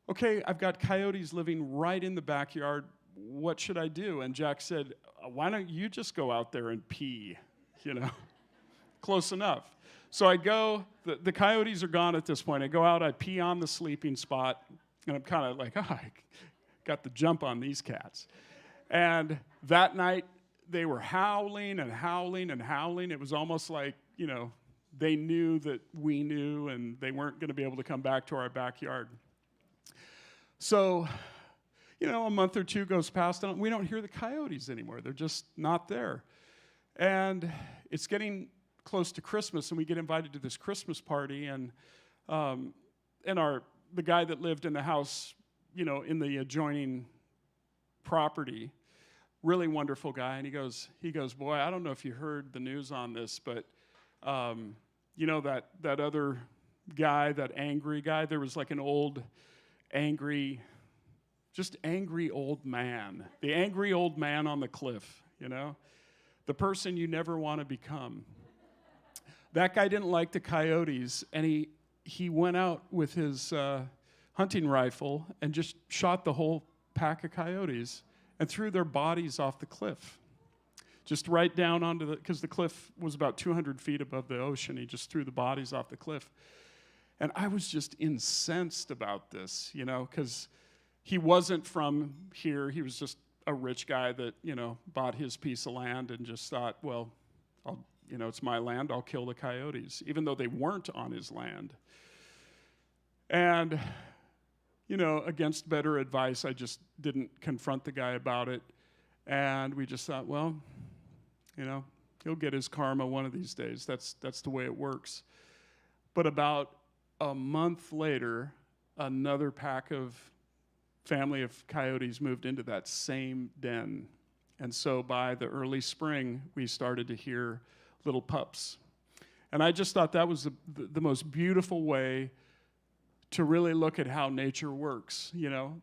okay, I've got coyotes living right in the backyard. What should I do? And Jack said, why don't you just go out there and pee, Close enough. So I go, the coyotes are gone at this point. I go out, I pee on the sleeping spot, and I'm kind of like, I got the jump on these cats. And that night, they were howling and howling and howling. It was almost like, they knew that we knew, and they weren't going to be able to come back to our backyard. So, a month or two goes past, and we don't hear the coyotes anymore. They're just not there. And it's getting close to Christmas, and we get invited to this Christmas party, and the guy that lived in the house, in the adjoining property, really wonderful guy, and he goes, boy, I don't know if you heard the news on this, but that other guy, that angry guy, there was like an old, angry old man, the angry old man on the cliff, the person you never want to become. That guy didn't like the coyotes, and he went out with his hunting rifle and just shot the whole pack of coyotes and threw their bodies off the cliff. Just right down onto because the cliff was about 200 feet above the ocean. He just threw the bodies off the cliff. And I was just incensed about this, because he wasn't from here. He was just a rich guy that, bought his piece of land and just thought, well, it's my land, I'll kill the coyotes, even though they weren't on his land. And, against better advice, I just didn't confront the guy about it. And we just thought, well, you know? He'll get his karma one of these days. That's the way it works. But about a month later, another family of coyotes moved into that same den. And so by the early spring, we started to hear little pups. And I just thought that was the most beautiful way to really look at how nature works. You know,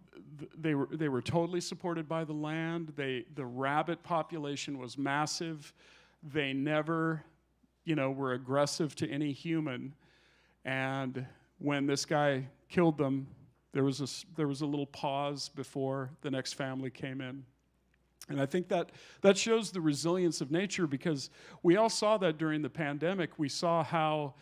they were totally supported by the land. The rabbit population was massive. They never, were aggressive to any human. And when this guy killed them, there was a little pause before the next family came in. And I think that shows the resilience of nature, because we all saw that during the pandemic. We saw how,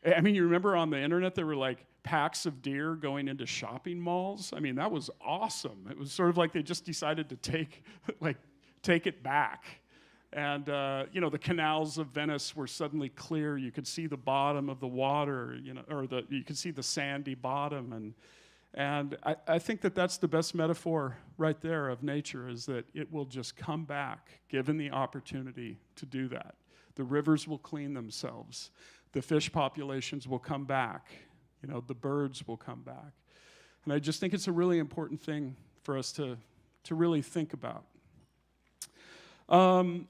you remember on the internet there were like packs of deer going into shopping malls? I mean, that was awesome. It was sort of like they just decided to take it back. And, the canals of Venice were suddenly clear. You could see the bottom of the water, you could see the sandy bottom. And I think that's the best metaphor right there of nature, is that it will just come back, given the opportunity to do that. The rivers will clean themselves. The fish populations will come back. The birds will come back. And I just think it's a really important thing for us to really think about.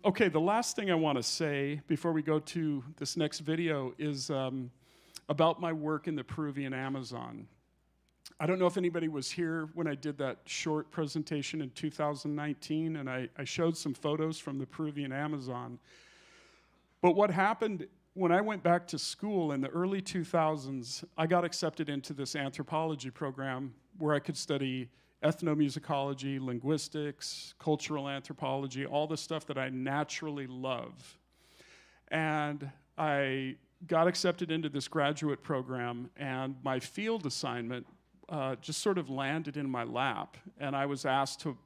Okay, the last thing I want to say before we go to this next video is about my work in the Peruvian Amazon. I don't know if anybody was here when I did that short presentation in 2019, and I showed some photos from the Peruvian Amazon. But what happened when I went back to school in the early 2000s, I got accepted into this anthropology program where I could study ethnomusicology, linguistics, cultural anthropology, all the stuff that I naturally love. And I got accepted into this graduate program, and my field assignment just sort of landed in my lap. And I was asked to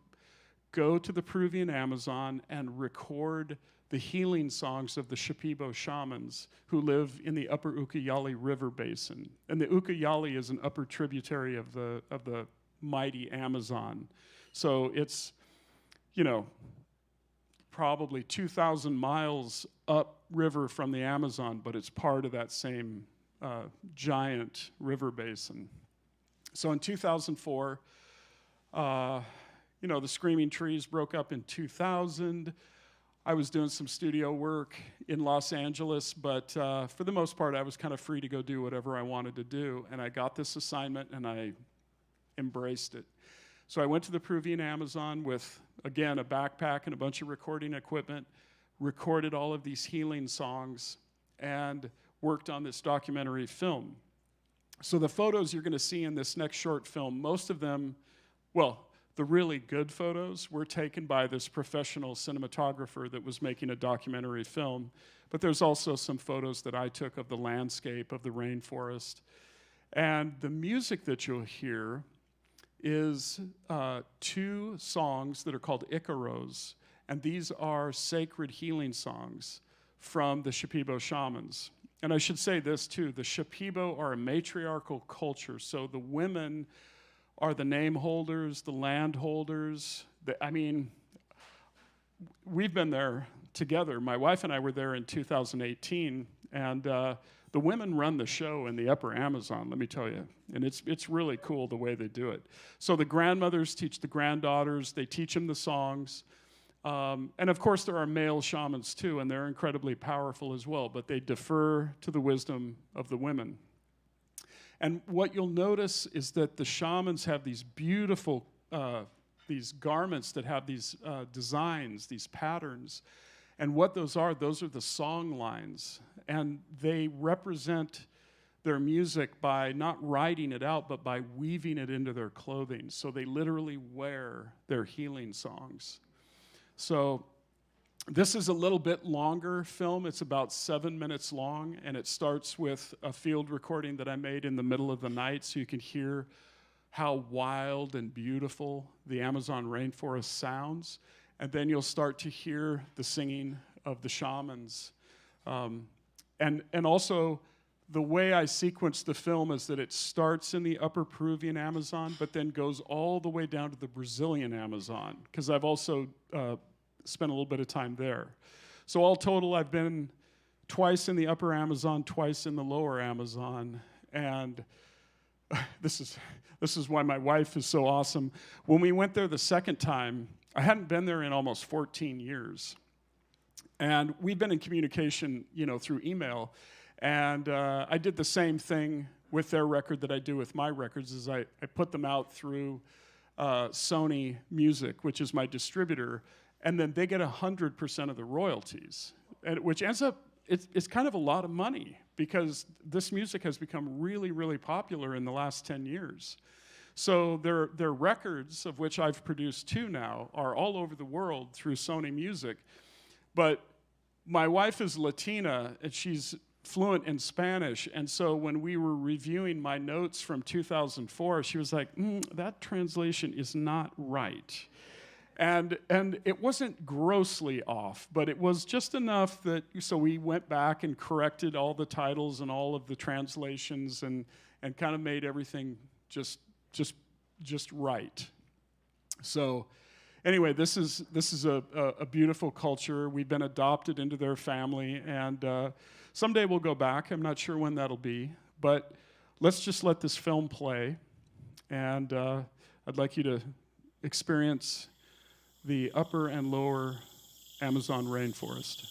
go to the Peruvian Amazon and record the healing songs of the Shipibo shamans who live in the upper Ucayali River basin. And the Ucayali is an upper tributary of the mighty Amazon. So it's, probably 2,000 miles upriver from the Amazon, but it's part of that same giant river basin. So in 2004, the Screaming Trees broke up in 2000. I was doing some studio work in Los Angeles, but for the most part, I was kind of free to go do whatever I wanted to do. And I got this assignment, and I embraced it. So I went to the Peruvian Amazon with, again, a backpack and a bunch of recording equipment, recorded all of these healing songs, and worked on this documentary film. So the photos you're going to see in this next short film, most of them, the really good photos were taken by this professional cinematographer that was making a documentary film, but there's also some photos that I took of the landscape, of the rainforest. And the music that you'll hear is 2 songs that are called Icaros, and these are sacred healing songs from the Shipibo shamans. And I should say this too, the Shipibo are a matriarchal culture, so the women are the name holders, the land holders. We've been there together. My wife and I were there in 2018, and the women run the show in the upper Amazon, let me tell you. And it's really cool the way they do it. So the grandmothers teach the granddaughters, they teach them the songs. And of course, there are male shamans too, and they're incredibly powerful as well, but they defer to the wisdom of the women. And what you'll notice is that the shamans have these beautiful, these garments that have these designs, these patterns. And what those are the song lines. And they represent their music by not writing it out, but by weaving it into their clothing. So they literally wear their healing songs. So this is a little bit longer film. It's about 7 minutes long, and it starts with a field recording that I made in the middle of the night, so you can hear how wild and beautiful the Amazon rainforest sounds. And then you'll start to hear the singing of the shamans. And also, the way I sequence the film is that it starts in the upper Peruvian Amazon, but then goes all the way down to the Brazilian Amazon, because I've also spent a little bit of time there. So all total, I've been twice in the upper Amazon, twice in the lower Amazon. And this is why my wife is so awesome. When we went there the second time, I hadn't been there in almost 14 years. And we've been in communication, through email. And I did the same thing with their record that I do with my records, is I put them out through Sony Music, which is my distributor, and then they get 100% of the royalties, which ends up, it's kind of a lot of money, because this music has become really, really popular in the last 10 years. So their records, of which I've produced 2 now, are all over the world through Sony Music. But my wife is Latina, and she's fluent in Spanish, and so when we were reviewing my notes from 2004, she was like, that translation is not right. And it wasn't grossly off, but it was just enough that, so we went back and corrected all the titles and all of the translations and kind of made everything just right. So anyway, this is a beautiful culture. We've been adopted into their family, and someday we'll go back. I'm not sure when that'll be, but let's just let this film play, and I'd like you to experience the upper and lower Amazon rainforest.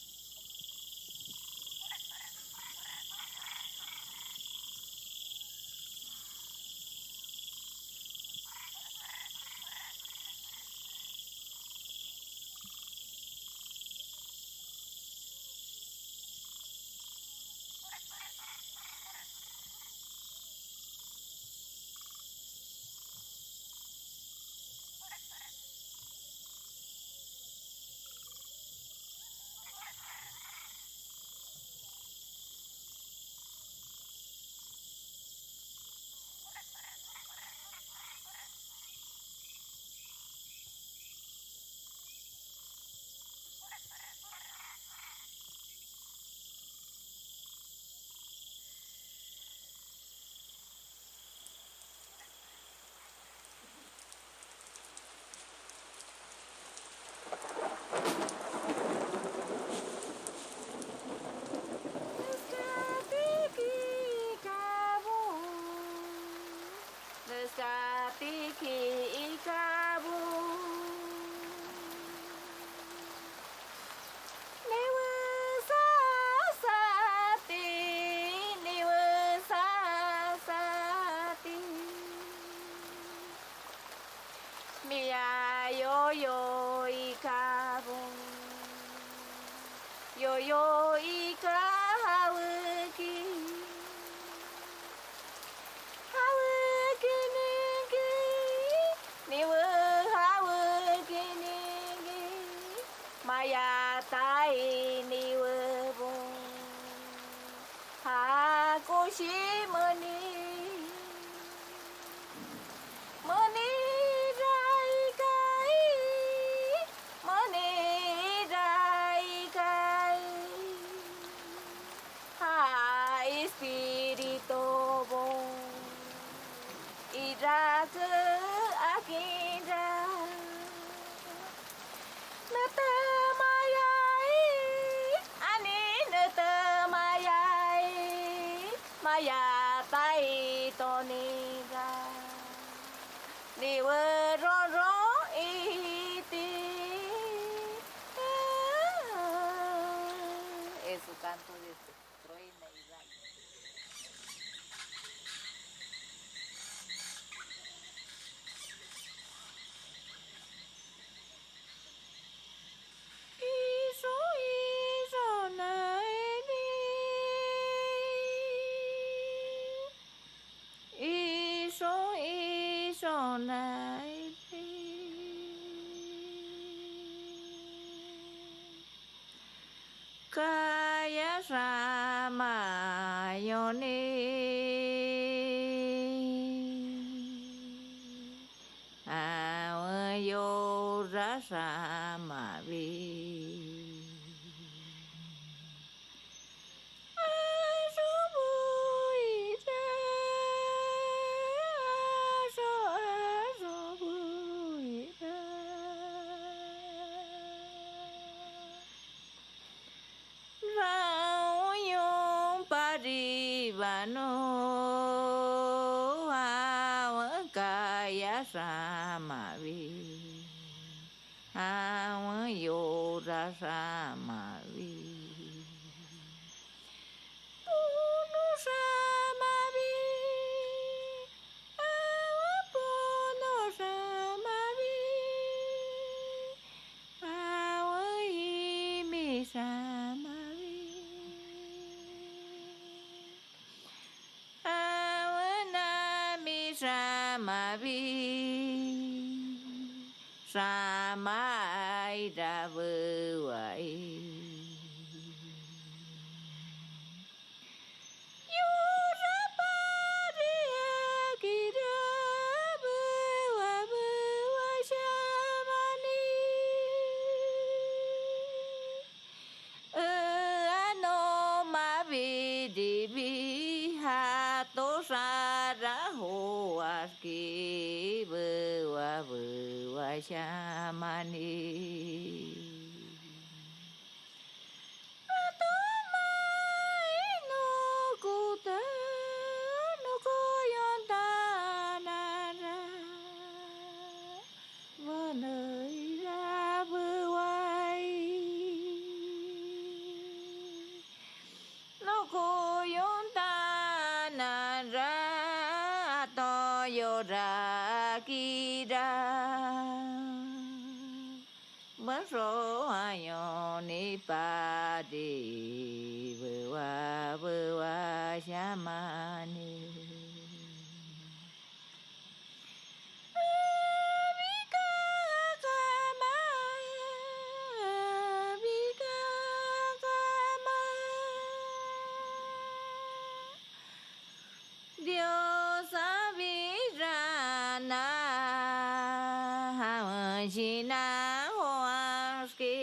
Kaya sama yoni awayo rasa mabi no awan kaya samavi awan yoda samavi puno samavi awan puno samavi awan imi samavi awanami samavi samai dabuai yurapari akira buwa buwa shamani ano mavidivi hato sara hoaski buwa buwa shamani hato mai no kuta no koyontanara vanai rabuai no koyontanara toyora kira Baso ayoni padi buwa buwa shamani Vika kama Vika kama Dios avirana Hawashina hoaski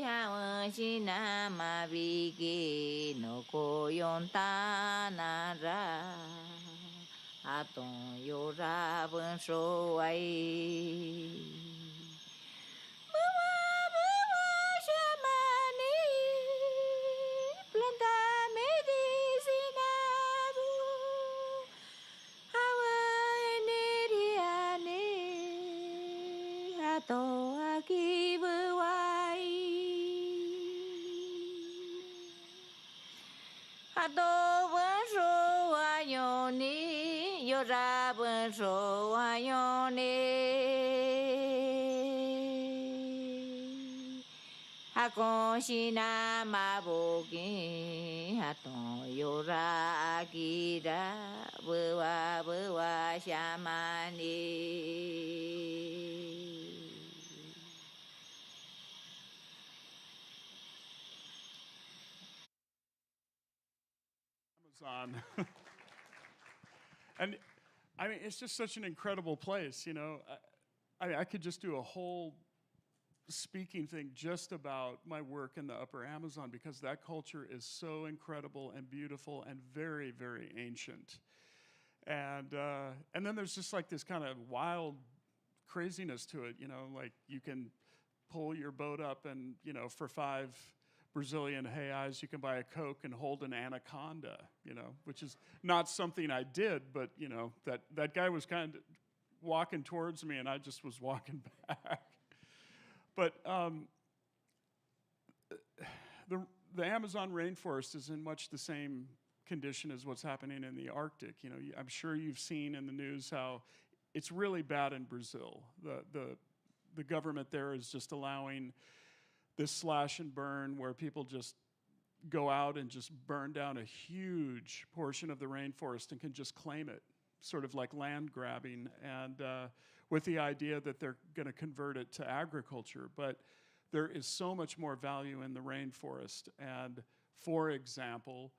Hawashina maviki no koyontanara Aton yorabun soai Buwa buwa shamani Planta medicinabu Hawainiriane Ato akibuai Ato banso ayoni Yora banso ayoni Hakonshina maboki Haton yora akira Buwa buwa shamani Amazon. And I mean, it's just such an incredible place, you know. I could just do a whole speaking thing just about my work in the Upper Amazon because that culture is so incredible and beautiful and very, very ancient. And then there's just like this kind of wild craziness to it, you know, like you can pull your boat up and, you know, for 5 Brazilian reais, you can buy a Coke and hold an anaconda, you know, which is not something I did, but, you know, that guy was kind of walking towards me and I just was walking back. But the Amazon rainforest is in much the same condition as what's happening in the Arctic. You know, I'm sure you've seen in the news how it's really bad in Brazil. The government there is just allowing this slash and burn where people just go out and just burn down a huge portion of the rainforest and can just claim it, sort of like land grabbing, and with the idea that they're going to convert it to agriculture. But there is so much more value in the rainforest. And for example,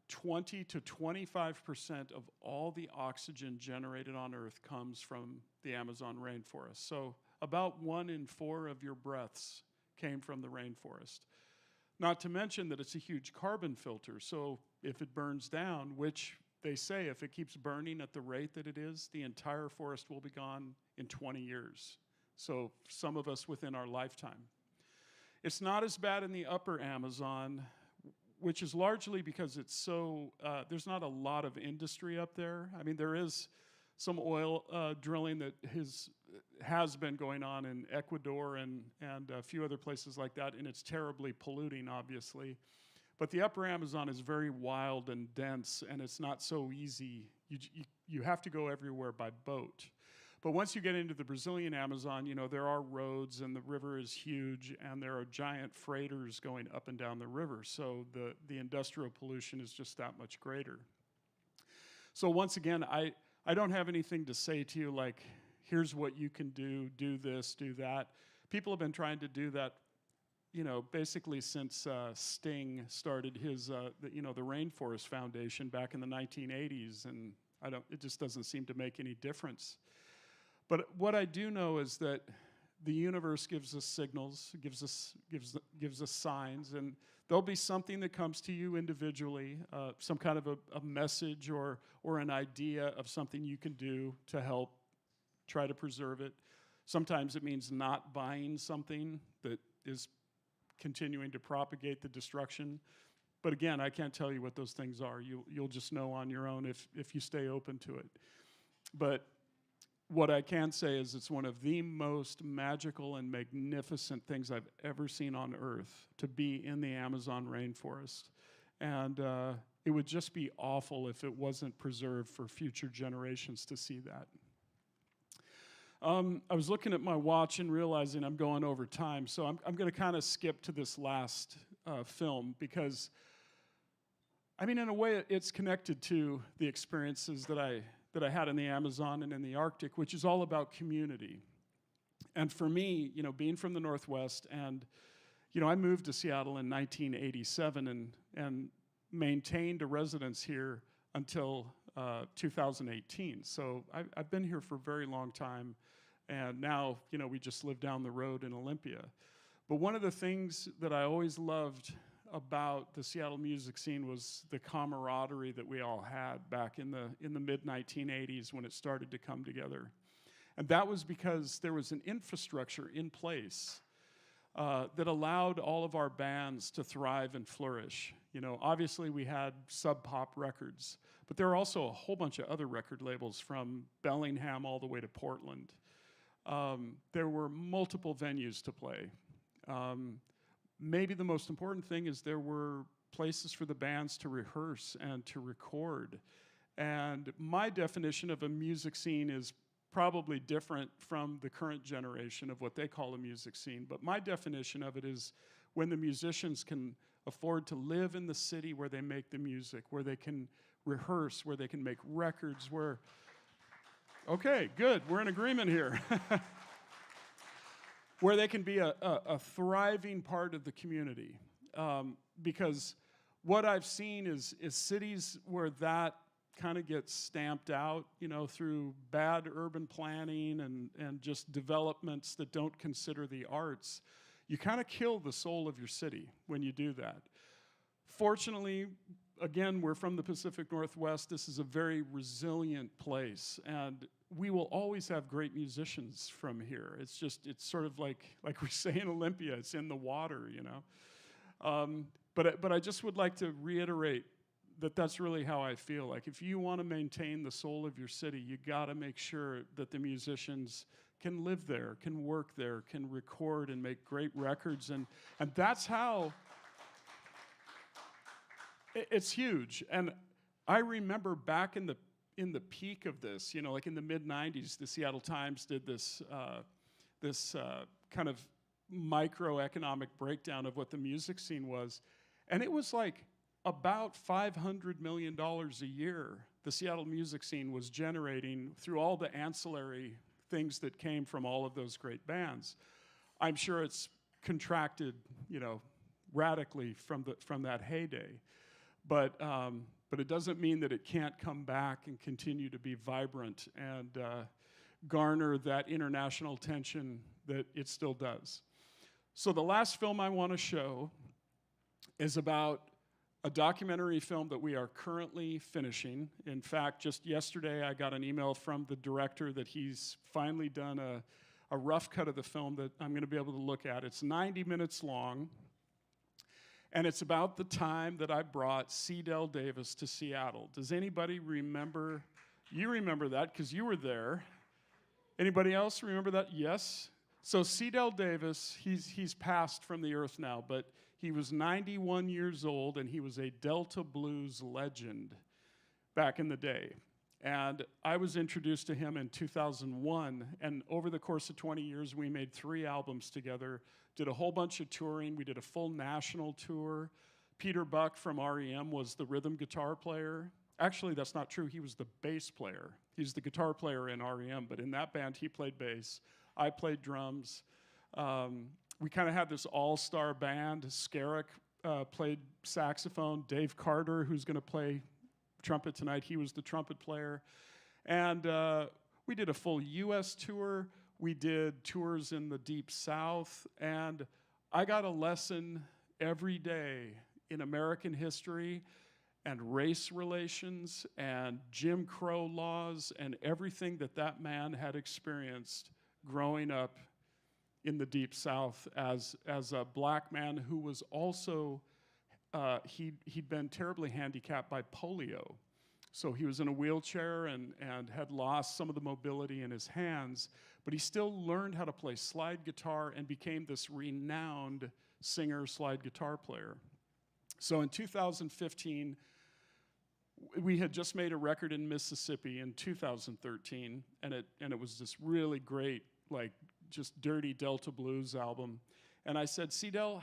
20 to 25% of all the oxygen generated on Earth comes from the Amazon rainforest. So about 1 in 4 of your breaths came from the rainforest. Not to mention that it's a huge carbon filter. So if it burns down, which they say if it keeps burning at the rate that it is, the entire forest will be gone in 20 years. So some of us within our lifetime. It's not as bad in the upper Amazon which is largely because it's so, there's not a lot of industry up there. I mean, there is some oil drilling that has been going on in Ecuador and a few other places like that, and it's terribly polluting, obviously. But the upper Amazon is very wild and dense, and it's not so easy. You have to go everywhere by boat. But once you get into the Brazilian Amazon, you know, there are roads, and the river is huge, and there are giant freighters going up and down the river. So the industrial pollution is just that much greater. So once again, I don't have anything to say to you like, here's what you can do this, do that. People have been trying to do that, you know, basically since Sting started his, the Rainforest Foundation back in the 1980s, and it just doesn't seem to make any difference. But what I do know is that the universe gives us signals, gives us signs, and there'll be something that comes to you individually, some kind of a message or an idea of something you can do to help try to preserve it. Sometimes it means not buying something that is continuing to propagate the destruction. But again, I can't tell you what those things are. You'll just know on your own if you stay open to it. But what I can say is it's one of the most magical and magnificent things I've ever seen on Earth, to be in the Amazon rainforest. And it would just be awful if it wasn't preserved for future generations to see that. I was looking at my watch and realizing I'm going over time, so I'm going to kind of skip to this last film because, I mean, in a way, it's connected to the experiences that I had in the Amazon and in the Arctic, which is all about community. And for me, you know, being from the Northwest, and, you know, I moved to Seattle in 1987 and maintained a residence here until 2018. So I've been here for a very long time, and now, you know, we just live down the road in Olympia. But one of the things that I always loved about the Seattle music scene was the camaraderie that we all had back in the mid-1980s when it started to come together. And that was because there was an infrastructure in place that allowed all of our bands to thrive and flourish. You know, obviously we had Sub Pop Records, but there are also a whole bunch of other record labels from Bellingham all the way to Portland. There were multiple venues to play. Maybe the most important thing is there were places for the bands to rehearse and to record. And my definition of a music scene is probably different from the current generation of what they call a music scene. But my definition of it is when the musicians can afford to live in the city where they make the music, where they can rehearse, where they can make records, where... Okay, good, we're in agreement here. Where they can be a thriving part of the community. Because what I've seen is cities where that kind of gets stamped out, you know, through bad urban planning and just developments that don't consider the arts. You kind of kill the soul of your city when you do that. Fortunately, again, we're from the Pacific Northwest. This is a very resilient place, and we will always have great musicians from here. It's sort of like we say in Olympia, it's in the water, you know. But I just would like to reiterate that that's really how I feel. Like, if you want to maintain the soul of your city, you got to make sure that the musicians can live there, can work there, can record and make great records, and that's how. It's huge. And I remember back in the peak of this, you know, like in the mid-90s, the Seattle Times did this kind of microeconomic breakdown of what the music scene was. And it was like about $500 million a year the Seattle music scene was generating through all the ancillary things that came from all of those great bands. I'm sure it's contracted, you know, radically from that heyday. But it doesn't mean that it can't come back and continue to be vibrant and garner that international attention that it still does. So the last film I want to show is about a documentary film that we are currently finishing. In fact, just yesterday I got an email from the director that he's finally done a rough cut of the film that I'm going to be able to look at. It's 90 minutes long. And it's about the time that I brought C. Dell Davis to Seattle. Does anybody remember? You remember that because you were there. Anybody else remember that? Yes? So C. Dell Davis, he's passed from the earth now, but he was 91 years old, and he was a Delta blues legend back in the day. And I was introduced to him in 2001, and over the course of 20 years, we made 3 albums together, did a whole bunch of touring. We did a full national tour. Peter Buck from REM was the rhythm guitar player. Actually, that's not true. He was the bass player. He's the guitar player in REM, but in that band, he played bass. I played drums. We kind of had this all-star band. Skerrick played saxophone. Dave Carter, who's going to play trumpet tonight, he was the trumpet player. And we did a full U.S. tour. We did tours in the Deep South. And I got a lesson every day in American history and race relations and Jim Crow laws and everything that man had experienced growing up in the Deep South as a black man who was also, he'd been terribly handicapped by polio. So he was in a wheelchair and had lost some of the mobility in his hands, but he still learned how to play slide guitar and became this renowned singer slide guitar player. So in 2015, we had just made a record in Mississippi in 2013, and it was this really great, like, just dirty Delta blues album. And I said, C-Del,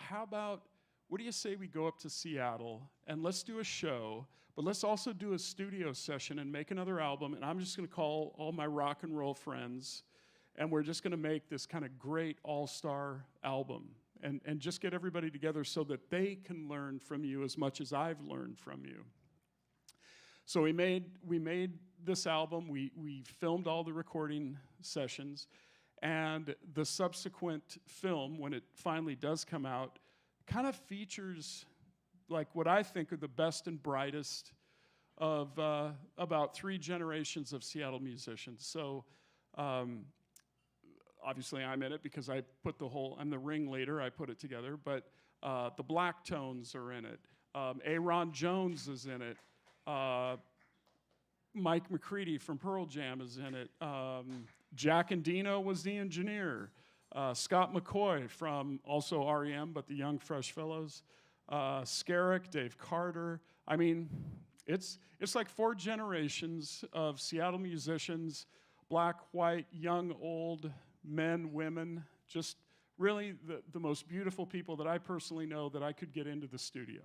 what do you say we go up to Seattle and let's do a show, but let's also do a studio session and make another album, and I'm just gonna call all my rock and roll friends, and we're just gonna make this kind of great all-star album and just get everybody together so that they can learn from you as much as I've learned from you. So we made this album, we filmed all the recording sessions, and the subsequent film, when it finally does come out, kind of features like what I think are the best and brightest of about 3 generations of Seattle musicians. So obviously I'm in it because I'm the ringleader, I put it together, but the Black Tones are in it. Aaron Jones is in it. Mike McCready from Pearl Jam is in it. Jack Endino was the engineer. Scott McCoy from also REM, but the Young Fresh Fellows. Skerrick, Dave Carter. I mean, it's like 4 generations of Seattle musicians, black, white, young, old, men, women, just really the most beautiful people that I personally know that I could get into the studio.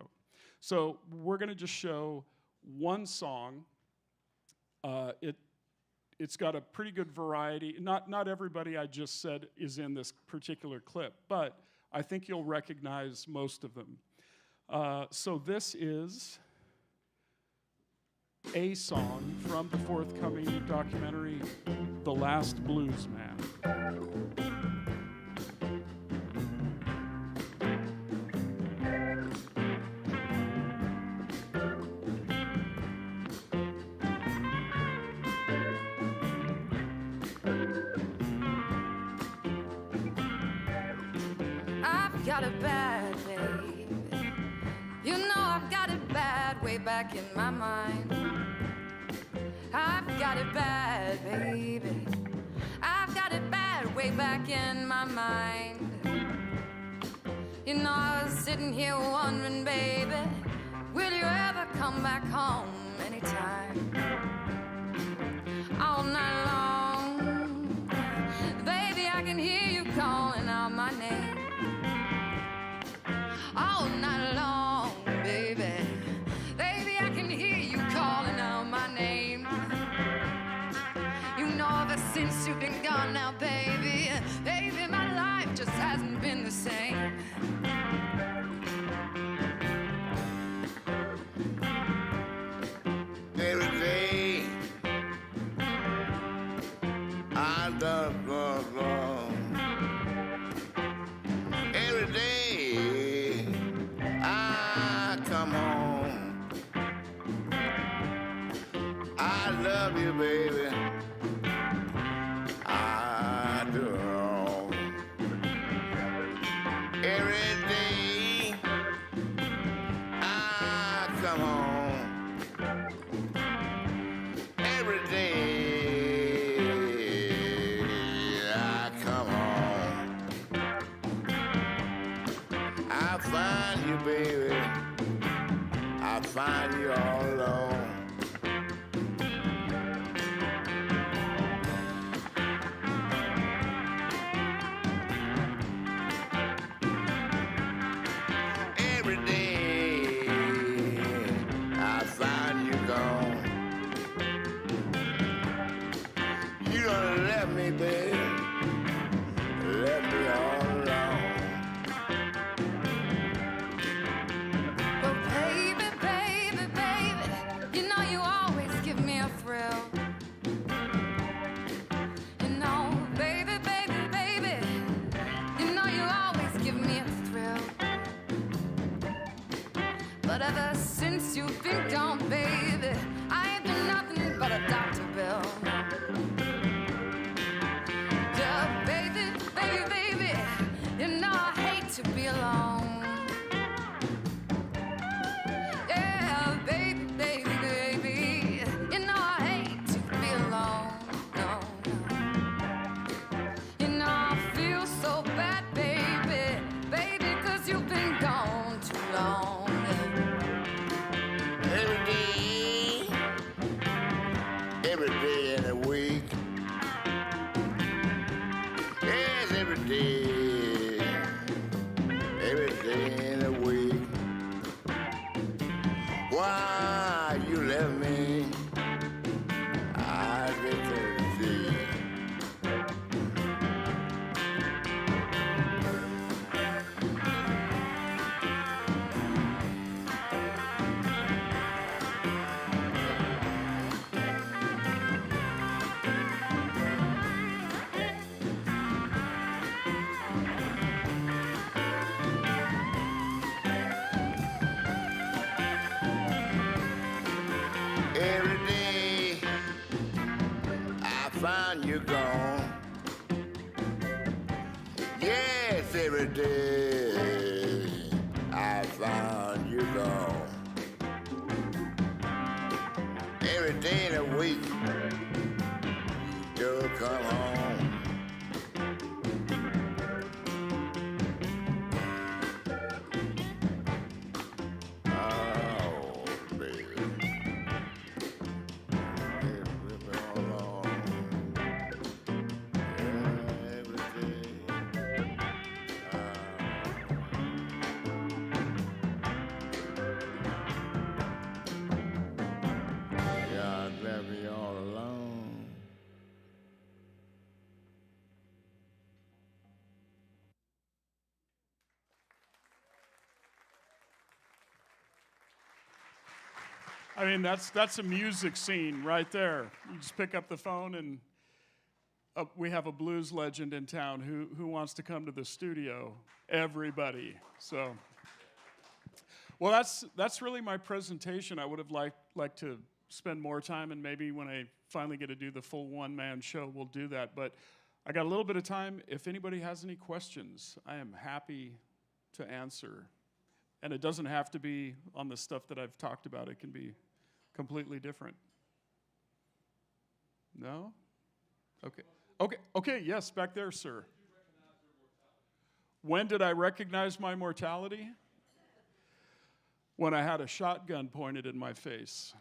So we're gonna just show one song. It's got a pretty good variety. Not everybody I just said is in this particular clip, but I think you'll recognize most of them. So this is a song from the forthcoming documentary, The Last Blues Man. Got it bad, baby. You know I've got it bad way back in my mind. I've got it bad, baby. I've got it bad way back in my mind. You know I was sitting here wondering, baby, will you ever come back home anytime? All night long, baby, I can hear you calling out my name. All night long, baby, baby, I can hear you calling out my name. You know ever since you've been gone now, baby, baby, my life just hasn't been the same. Every day I done gone wrong. Every day I come home. I love you, baby. I do. Every day find you all alone. Every day I find you gone. You done left me, baby, left me all alone. Well, baby, baby, baby, you know you always give me a thrill. You know, baby, baby, baby, you know you always give me a thrill. But ever since you've been gone, baby, I ain't been nothing but a doctor bill. Yeah, baby, baby, baby, you know I hate to be alone. Yeah, baby, baby, baby, you know I hate to be alone. No, no. You know I feel so bad, baby, baby, 'cause you've been gone too long. Every day in a week. Yes, every day in a week. Why you left me? I get to see. Every day I find you gone. Yes, every day I find you gone. Every day in a week you'll come home. Oh, baby. I mean, that's a music scene right there. You just pick up the phone and we have a blues legend in town who wants to come to the studio. Everybody. So, well, that's really my presentation. I would have liked to spend more time, and maybe when I finally get to do the full one-man show, we'll do that. But I got a little bit of time. If anybody has any questions, I am happy to answer. And it doesn't have to be on the stuff that I've talked about. It can be completely different. No? Okay, yes, back there, sir. When did I recognize my mortality? When I had a shotgun pointed in my face.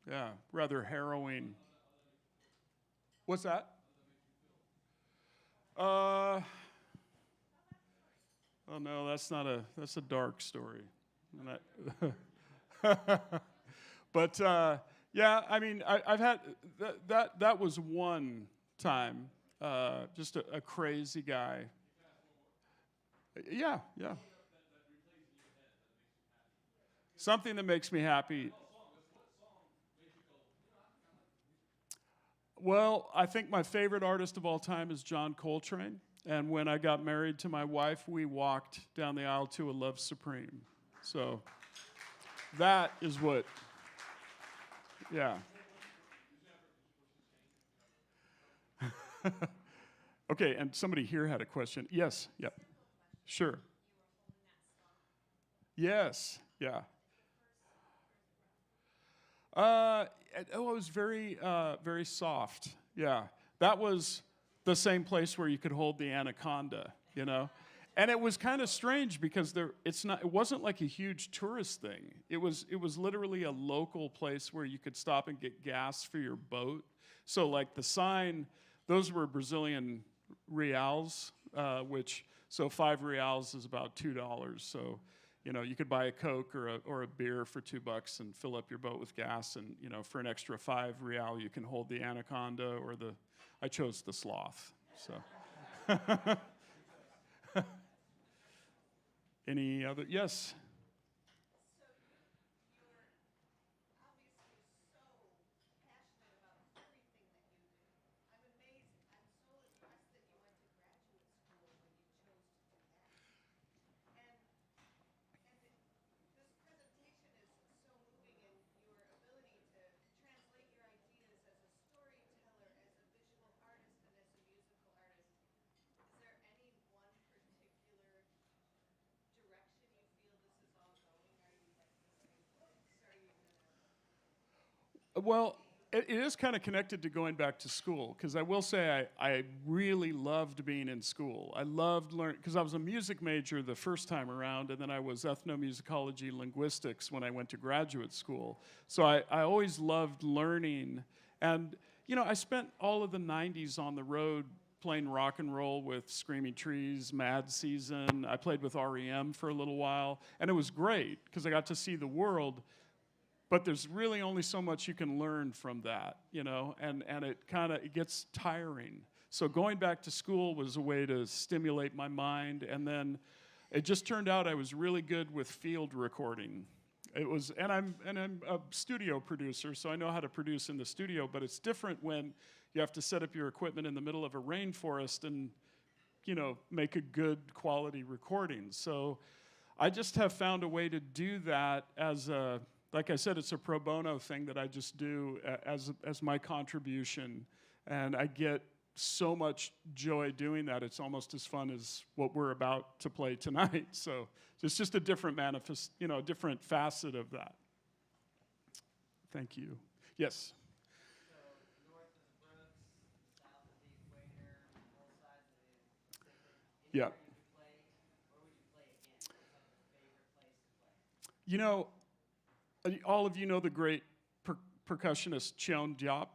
Yeah, rather harrowing. What's that? Oh no, that's a dark story. But yeah, I mean, I've had that was one time, just a crazy guy. Yeah. Something that makes me happy. Well, I think my favorite artist of all time is John Coltrane. And when I got married to my wife, we walked down the aisle to A Love Supreme. So that is what, yeah. Okay, and somebody here had a question. Yes, yep, sure. Yes, yeah. It was very, very soft. Yeah, that was the same place where you could hold the anaconda, you know. And it was kind of strange because it wasn't like a huge tourist thing. It was literally a local place where you could stop and get gas for your boat. So like the sign, those were Brazilian reals, so 5 reals is about $2. So, you could buy a Coke or a beer for $2 and fill up your boat with gas. And, for an extra 5 real, you can hold the anaconda or I chose the sloth, so. Any other? Yes. Well, it is kind of connected to going back to school, because I will say I really loved being in school. I loved learning, because I was a music major the first time around, and then I was ethnomusicology linguistics when I went to graduate school. So I always loved learning. And, I spent all of the 90s on the road playing rock and roll with Screaming Trees, Mad Season. I played with REM for a little while, and it was great, because I got to see the world. But there's really only so much you can learn from that, and it gets tiring. So going back to school was a way to stimulate my mind, and then it just turned out I was really good with field recording. And I'm a studio producer, so I know how to produce in the studio, but it's different when you have to set up your equipment in the middle of a rainforest and, make a good quality recording. So I just have found a way to do that like I said, it's a pro bono thing that I just do as my contribution, and I get so much joy doing that. It's almost as fun as what we're about to play tonight. So it's just a different a different facet of that. Thank you. Yes? So north of the Brooks, south of the equator, both sides of the Pacific. Yeah. Anywhere you play, where would you play again? What's like your favorite place to play? All of you know the great percussionist Cheon Diop.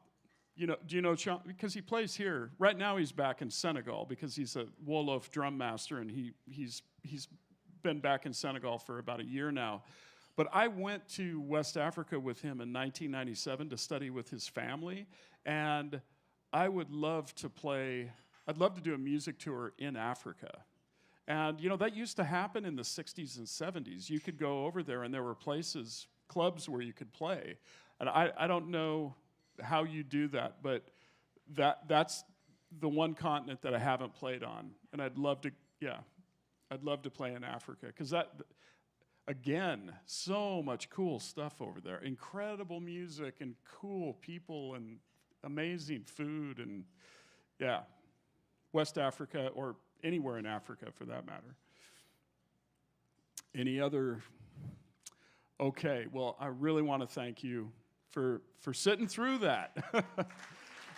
Do you know Cheon? Because he plays here. Right now he's back in Senegal because he's a Wolof drum master, and he's been back in Senegal for about a year now. But I went to West Africa with him in 1997 to study with his family, and I'd love to do a music tour in Africa. And, that used to happen in the 60s and 70s. You could go over there, and there were clubs where you could play. And I don't know how you do that, but that's the one continent that I haven't played on. And I'd love to play in Africa, because again, so much cool stuff over there. Incredible music and cool people and amazing food, and West Africa, or anywhere in Africa for that matter. Any other? Okay, well, I really want to thank you for sitting through that.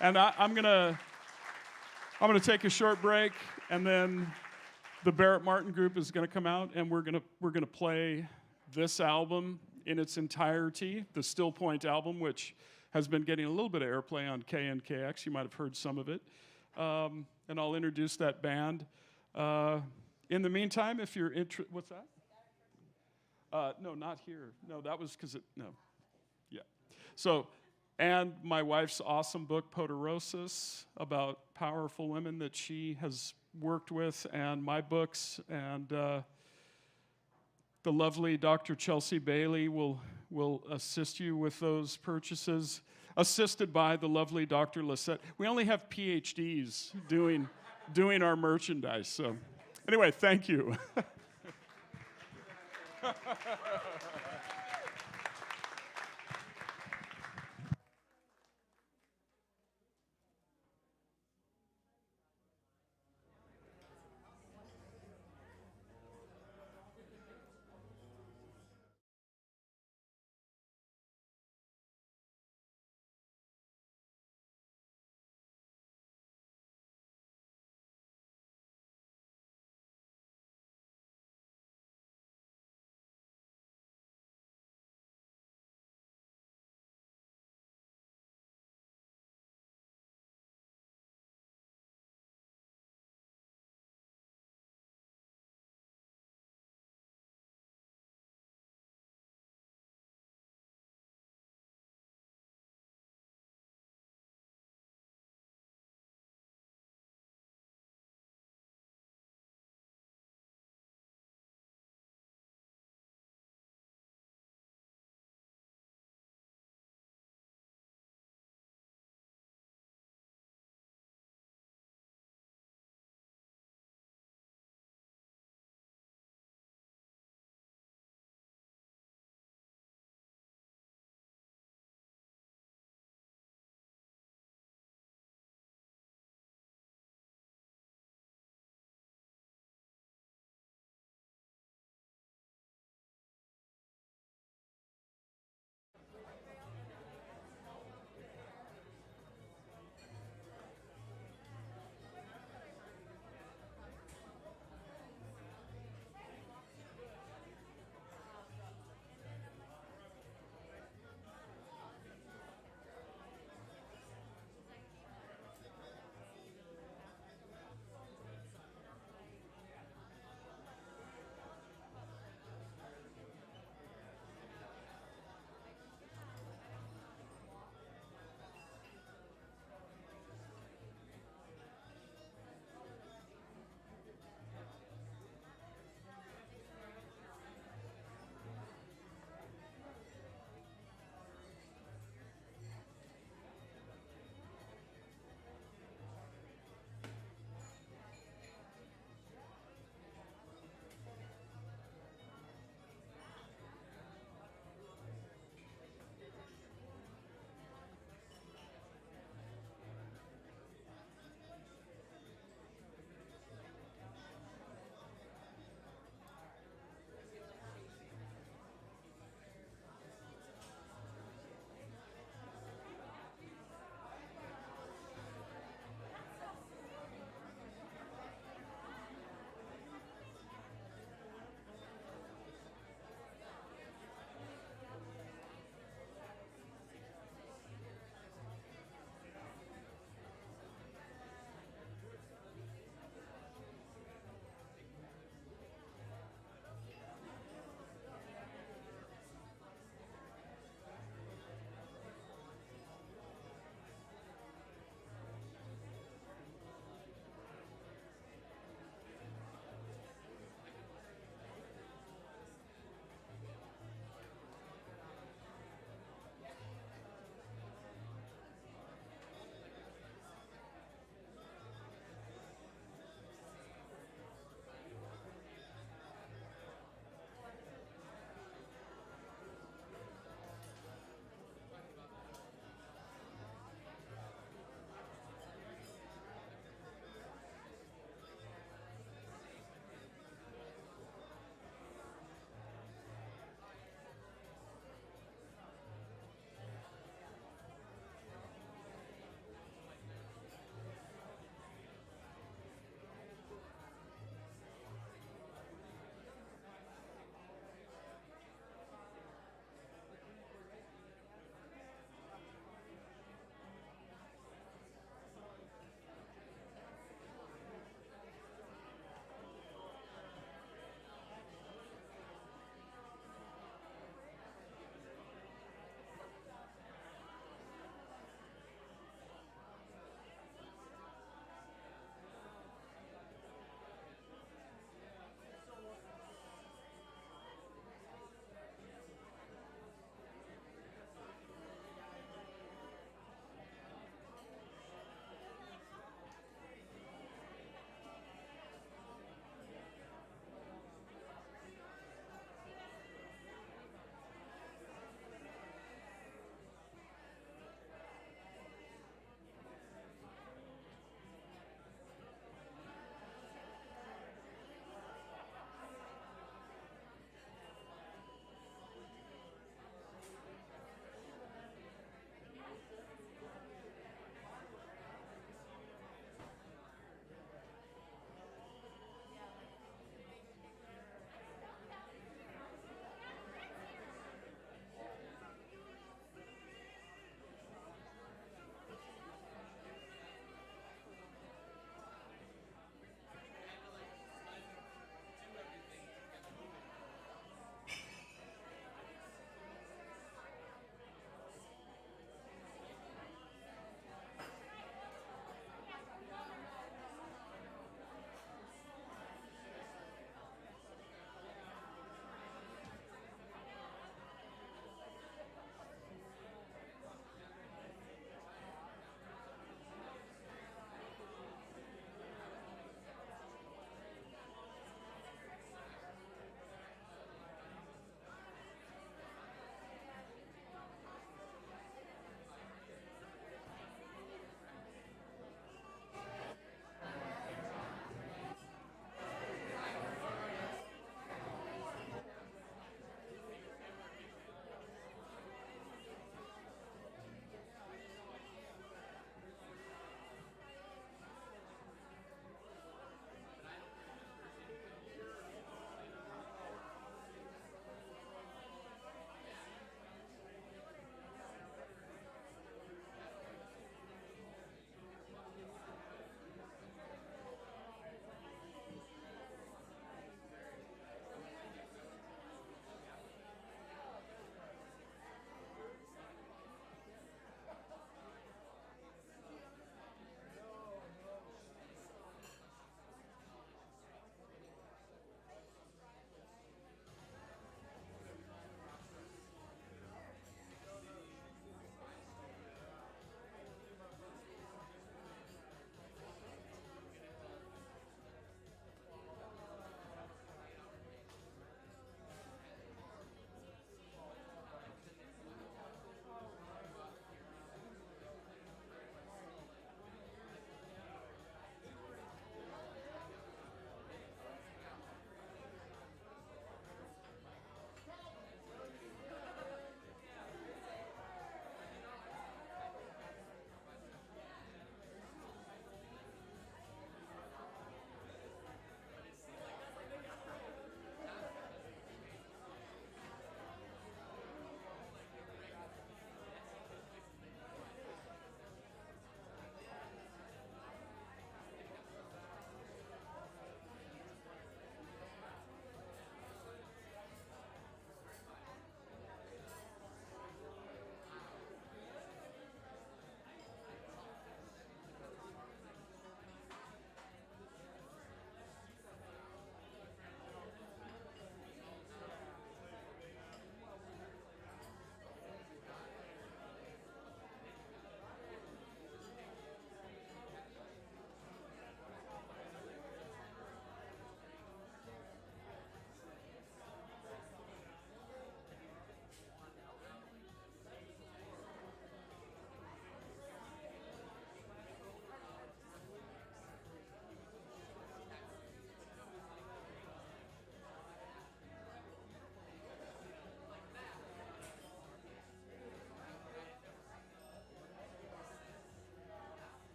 And I'm gonna take a short break, and then the Barrett Martin group is gonna come out, and we're gonna play this album in its entirety, the Stillpoint album, which has been getting a little bit of airplay on KNKX. You might have heard some of it. And I'll introduce that band. In the meantime, if you're interested, what's that? No, not here. No, that was because no. Yeah. So, and my wife's awesome book, Poderosis, about powerful women that she has worked with, and my books, and the lovely Dr. Chelsea Bailey will assist you with those purchases, assisted by the lovely Dr. Lisette. We only have PhDs doing our merchandise. So anyway, thank you.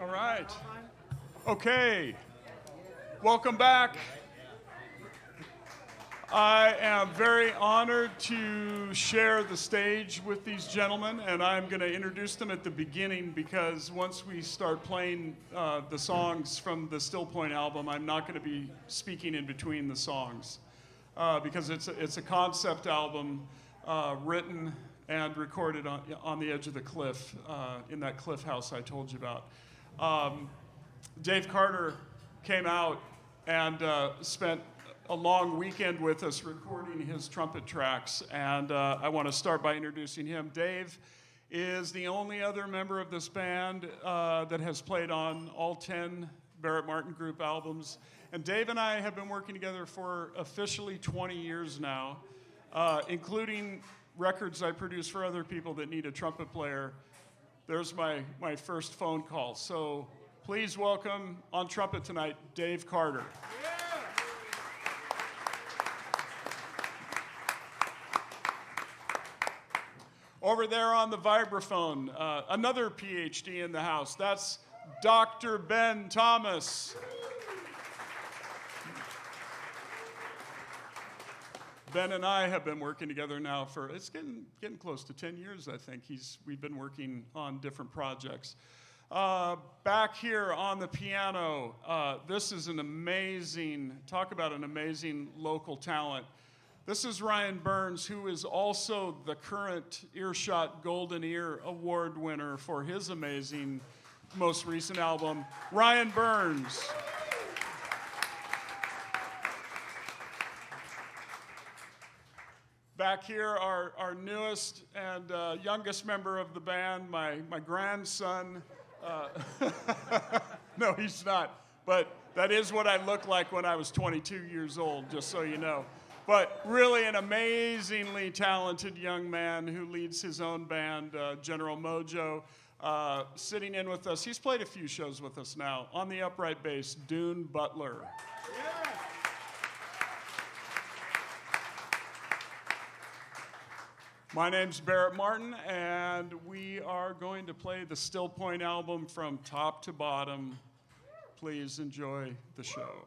All right. Okay. Welcome back. I am very honored to share the stage with these gentlemen, and I'm going to introduce them at the beginning because once we start playing the songs from the Stillpoint album, I'm not going to be speaking in between the songs because it's a concept album written and recorded on the edge of the cliff in that cliff house I told you about. Dave Carter came out and spent a long weekend with us recording his trumpet tracks, and I want to start by introducing him. Dave is the only other member of this band that has played on all 10 Barrett Martin group albums, and Dave and I have been working together for officially 20 years now, including records I produce for other people that need a trumpet player. There's my first phone call, so please welcome on trumpet tonight, Dave Carter. Over there on the vibraphone, another PhD in the house. That's Dr. Ben Thomas. Ben and I have been working together now for, it's getting close to 10 years, I think. We've been working on different projects. Back here on the piano, this is an amazing, talk about an amazing local talent. This is Ryan Burns, who is also the current Earshot Golden Ear Award winner for his amazing, most recent album, Ryan Burns. Back here, our newest and youngest member of the band, my grandson. No, he's not, but that is what I looked like when I was 22 years old, just so you know. But really an amazingly talented young man who leads his own band, General Mojo, sitting in with us. He's played a few shows with us now. On the upright bass, Dune Butler. Yeah. My name's Barrett Martin, and we are going to play the Stillpoint album from top to bottom. Please enjoy the show.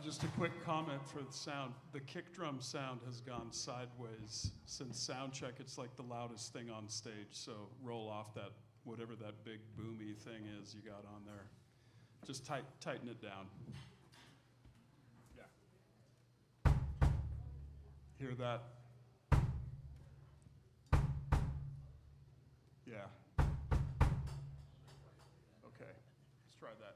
Just a quick comment for the sound. The kick drum sound has gone sideways since sound check. It's like the loudest thing on stage. So roll off that, whatever that big boomy thing is you got on there. Just tighten it down. Yeah. Hear that? Yeah. Okay, let's try that.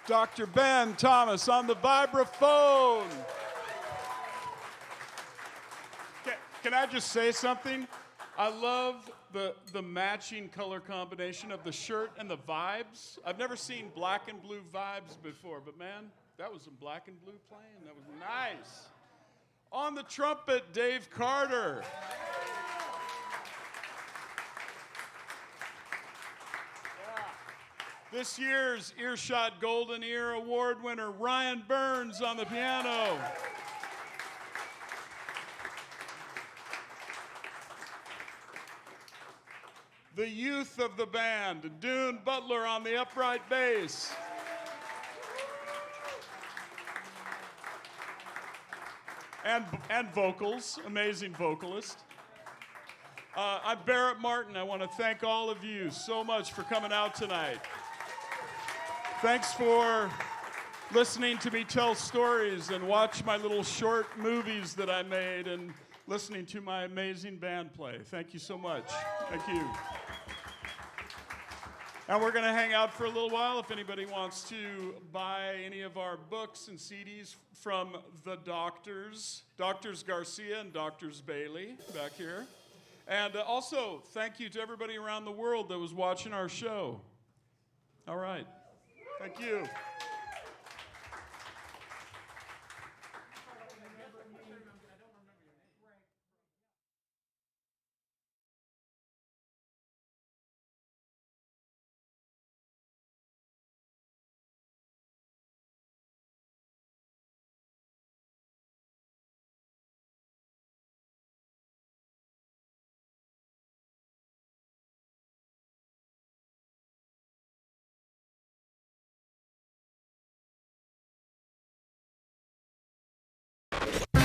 Dr. Ben Thomas on the vibraphone. Can I just say something? I love the matching color combination of the shirt and the vibes. I've never seen black and blue vibes before, but man, that was some black and blue playing. That was nice. On the trumpet, Dave Carter. This year's Earshot Golden Ear Award winner, Ryan Burns on the piano. The youth of the band, Dune Butler on the upright bass. And vocals, amazing vocalist. I'm Barrett Martin. I want to thank all of you so much for coming out tonight. Thanks for listening to me tell stories and watch my little short movies that I made and listening to my amazing band play. Thank you so much. Thank you. And we're going to hang out for a little while. If anybody wants to buy any of our books and CDs from the Doctors, Doctors Garcia and Doctors Bailey back here. And also, thank you to everybody around the world that was watching our show. All right. Thank you.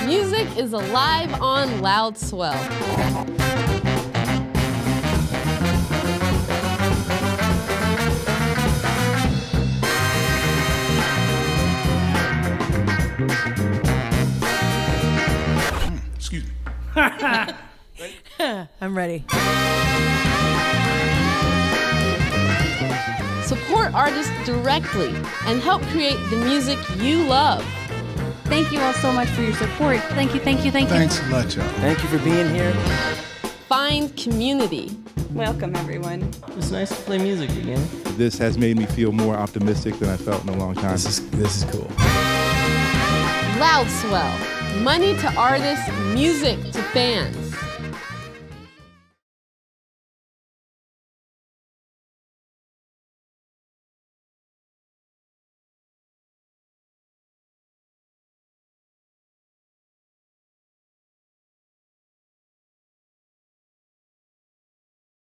Music is alive on Loud Swell. Excuse me. I'm ready. Support artists directly and help create the music you love. Thank you all so much for your support. Thank you, thank you, thank you. Thanks a lot, y'all. Thank you for being here. Find community. Welcome, everyone. It's nice to play music again. This has made me feel more optimistic than I felt in a long time. This is cool. Loud Swell. Money to artists, music to fans.